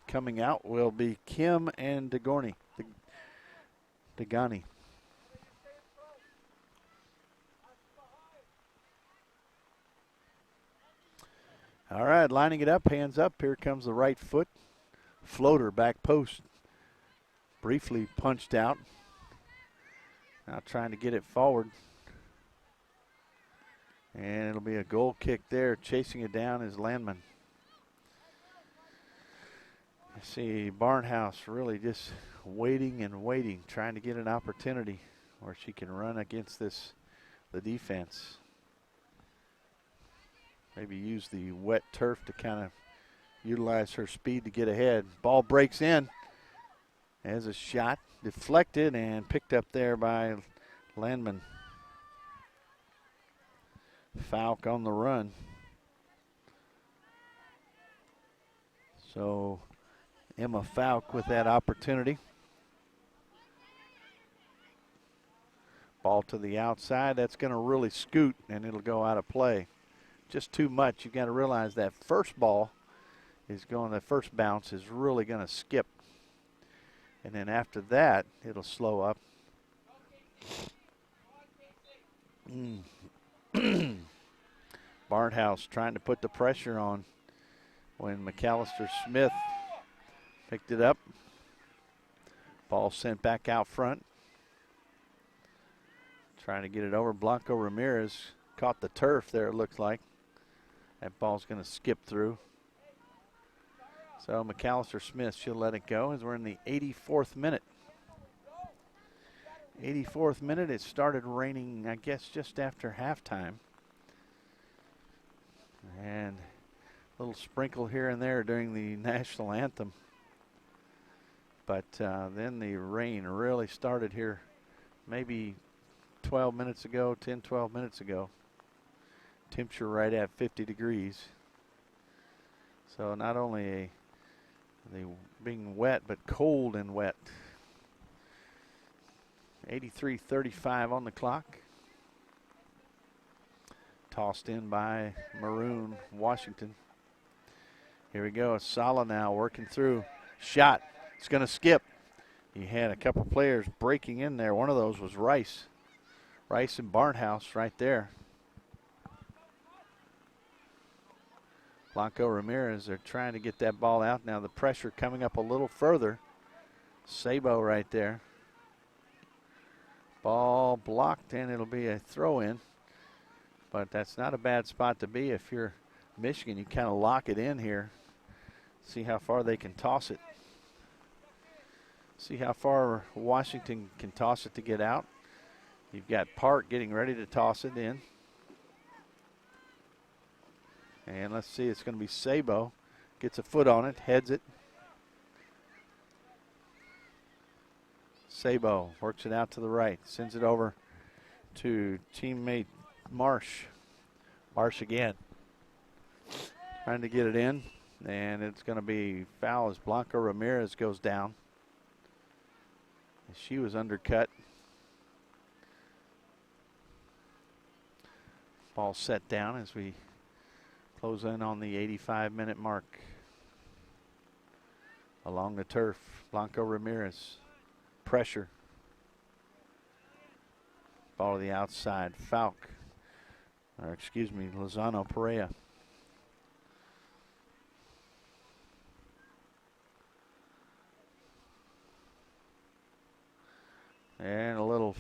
Coming out will be Kim and Degani. All right, lining it up, hands up. Here comes the right foot. Floater, back post. Briefly punched out. Now trying to get it forward. And it'll be a goal kick there. Chasing it down is Landman. You see Barnhouse really just waiting and waiting, trying to get an opportunity where she can run against the defense. Maybe use the wet turf to kind of utilize her speed to get ahead. Ball breaks in as a shot, deflected and picked up there by Landman. Falk on the run. So Emma Falk with that opportunity. Ball to the outside. That's going to really scoot and it'll go out of play. Just too much. You've got to realize that first ball is going, the first bounce is really going to skip. And then after that, it'll slow up. Barnhouse trying to put the pressure on when McAllister Smith picked it up. Ball sent back out front. Trying to get it over. Blanco Ramirez caught the turf there, it looks like. That ball's going to skip through. So McAllister Smith, she'll let it go as we're in the 84th minute. 84th minute, it started raining, I guess, just after halftime. And a little sprinkle here and there during the national anthem. But then the rain really started here maybe 12 minutes ago, 10, 12 minutes ago. Temperature right at 50 degrees. So not only being wet, but cold and wet. 83-35 on the clock. Tossed in by Maroon, Washington. Here we go. Sala now working through. Shot. It's going to skip. He had a couple players breaking in there. One of those was Rice. Rice and Barnhouse right there. Blanco Ramirez are trying to get that ball out. Now the pressure coming up a little further. Sabo right there. Ball blocked and it'll be a throw in. But that's not a bad spot to be if you're Michigan. You kind of lock it in here. See how far they can toss it. See how far Washington can toss it to get out. You've got Park getting ready to toss it in. And let's see, it's going to be Sabo. Gets a foot on it, heads it. Sabo works it out to the right, sends it over to teammate Marsh. Marsh again. Trying to get it in, and it's going to be foul as Blanco Ramirez goes down. She was undercut. Ball set down as we close in on the 85-minute mark. Along the turf, Blanco Ramirez. Pressure. Ball to the outside. Falk. Or excuse me, Lozano Perea. And a little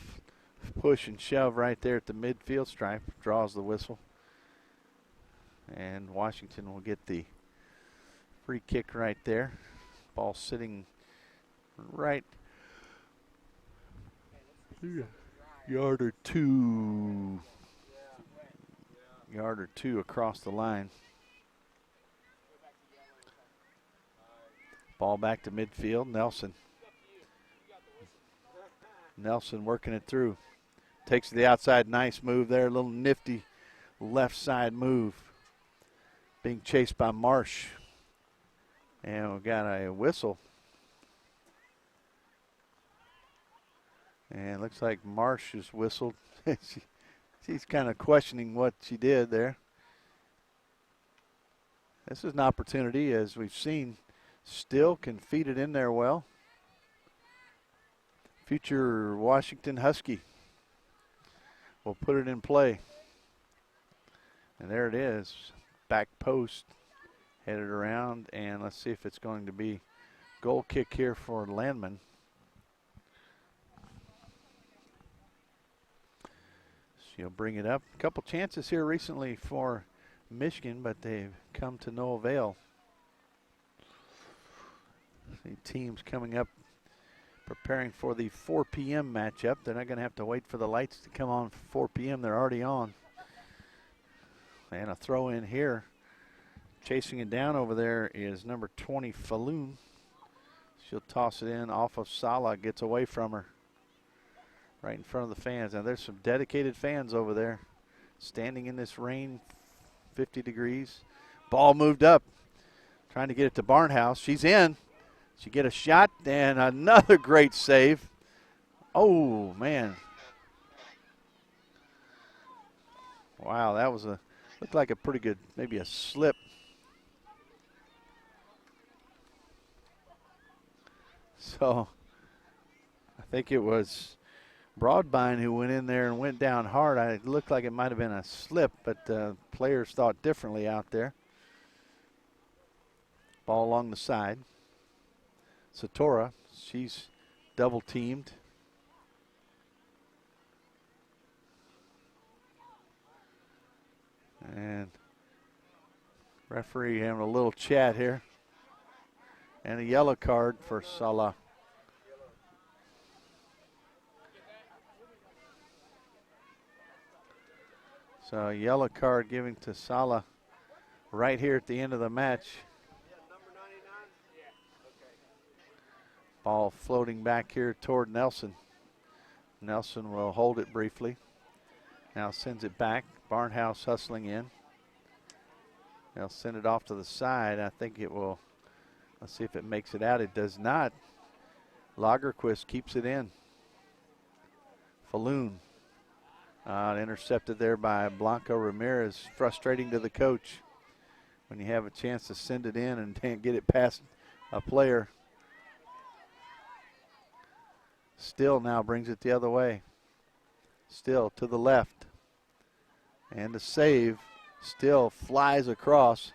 push and shove right there at the midfield stripe. Draws the whistle. And Washington will get the Free kick right there. Ball sitting right yard or two across the line. Ball back to midfield. Nelson working it through. Takes to the outside. Nice move there. A little nifty left side move. Being chased by Marsh. And we got a whistle. And it looks like Marsh is whistled. She's kind of questioning what she did there. This is an opportunity, as we've seen. Still can feed it in there well. Future Washington Husky will put it in play. And there it is. Back post. Headed around. And let's see if it's going to be goal kick here for Landman. She'll bring it up. A couple chances here recently for Michigan, but they've come to no avail. See teams coming up preparing for the 4 p.m. matchup. They're not going to have to wait for the lights to come on for 4 p.m. They're already on. And a throw in here. Chasing it down over there is number 20, Falloon. She'll toss it in off of Sala. Gets away from her. Right in front of the fans. Now there's some dedicated fans over there. Standing in this rain, 50 degrees. Ball moved up. Trying to get it to Barnhouse. She's in. She get a shot and another great save. Oh, man. Wow, that was looked like a pretty good, maybe a slip. So I think it was Broadbine who went in there and went down hard. It looked like it might have been a slip, but players thought differently out there. Ball along the side. Satora, she's double teamed. And referee having a little chat here. And a yellow card for Salah. So a yellow card giving to Salah right here at the end of the match. Ball floating back here toward Nelson. Nelson will hold it briefly. Now sends it back. Barnhouse hustling in. They'll send it off to the side. I think it will. Let's see if it makes it out. It does not. Lagerquist keeps it in. Falloon. Intercepted there by Blanco Ramirez. Frustrating to the coach when you have a chance to send it in and can't get it past a player. Still now brings it the other way. Still to the left. And the save still flies across.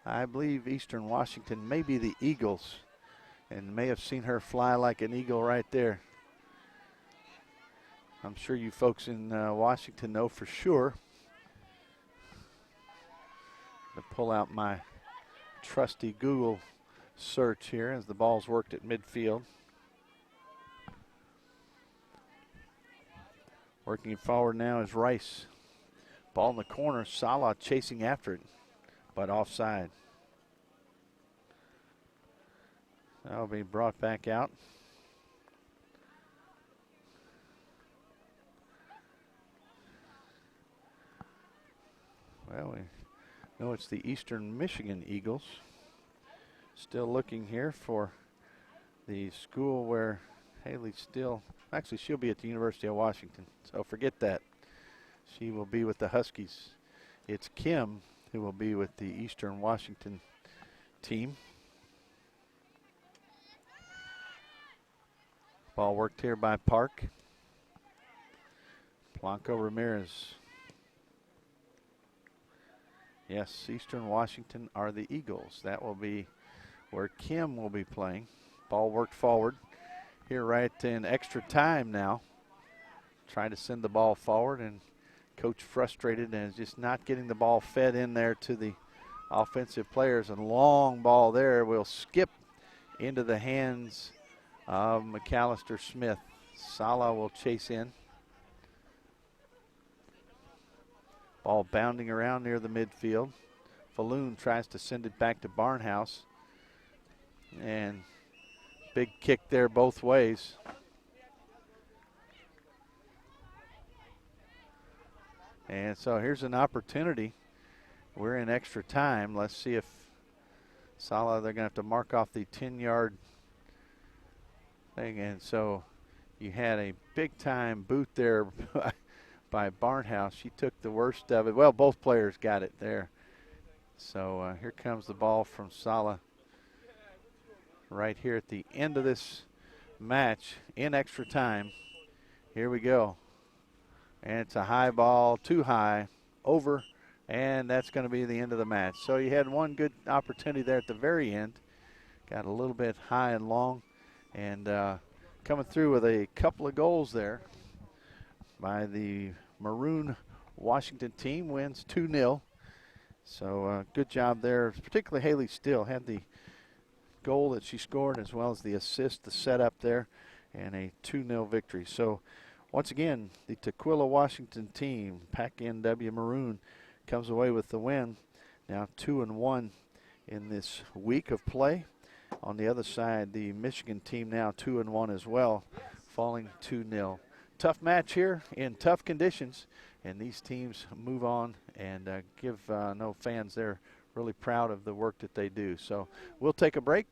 I believe Eastern Washington may be the Eagles. And may have seen her fly like an eagle right there. I'm sure you folks in Washington know for sure. To pull out my trusty Google search here as the ball's worked at midfield. Working forward now is Rice. Ball in the corner. Salah chasing after it, but offside. That'll be brought back out. Well, we know it's the Eastern Michigan Eagles. Still looking here for the school where Haley's still, actually she'll be at the University of Washington, so forget that. She will be with the Huskies. It's Kim who will be with the Eastern Washington team. Ball worked here by Park. Blanco Ramirez. Yes, Eastern Washington are the Eagles. That will be where Kim will be playing. Ball worked forward. Here right in extra time now. Trying to send the ball forward, and coach frustrated and is just not getting the ball fed in there to the offensive players. And long ball there will skip into the hands of McAllister Smith. Sala will chase in. Ball bounding around near the midfield. Falloon tries to send it back to Barnhouse. And big kick there both ways. And so here's an opportunity. We're in extra time. Let's see if Sala, they're going to have to mark off the 10-yard thing. And so you had a big-time boot there by Barnhouse. She took the worst of it. Well, both players got it there. So here comes the ball from Sala right here at the end of this match in extra time. Here we go. And it's a high ball, too high, over, and that's going to be the end of the match. So you had one good opportunity there at the very end. Got a little bit high and long, and coming through with a couple of goals there by the Maroon Washington team. Wins 2-0. So good job there. Particularly Haley Still had the goal that she scored as well as the assist, the setup there, and a 2-0 victory. So once again, the Tukwila Washington team, PacNW Maroon, comes away with the win. Now 2-1 in this week of play. On the other side, the Michigan team now 2-1 as well, falling 2-0. Tough match here in tough conditions, and these teams move on and give no fans there really proud of the work that they do. So we'll take a break,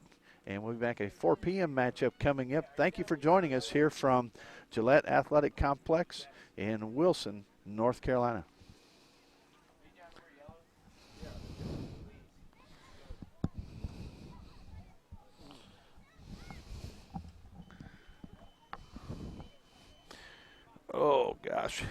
and we'll be back. A 4 p.m. matchup coming up. Thank you for joining us here from Gillette Athletic Complex in Wilson, North Carolina. Oh, gosh.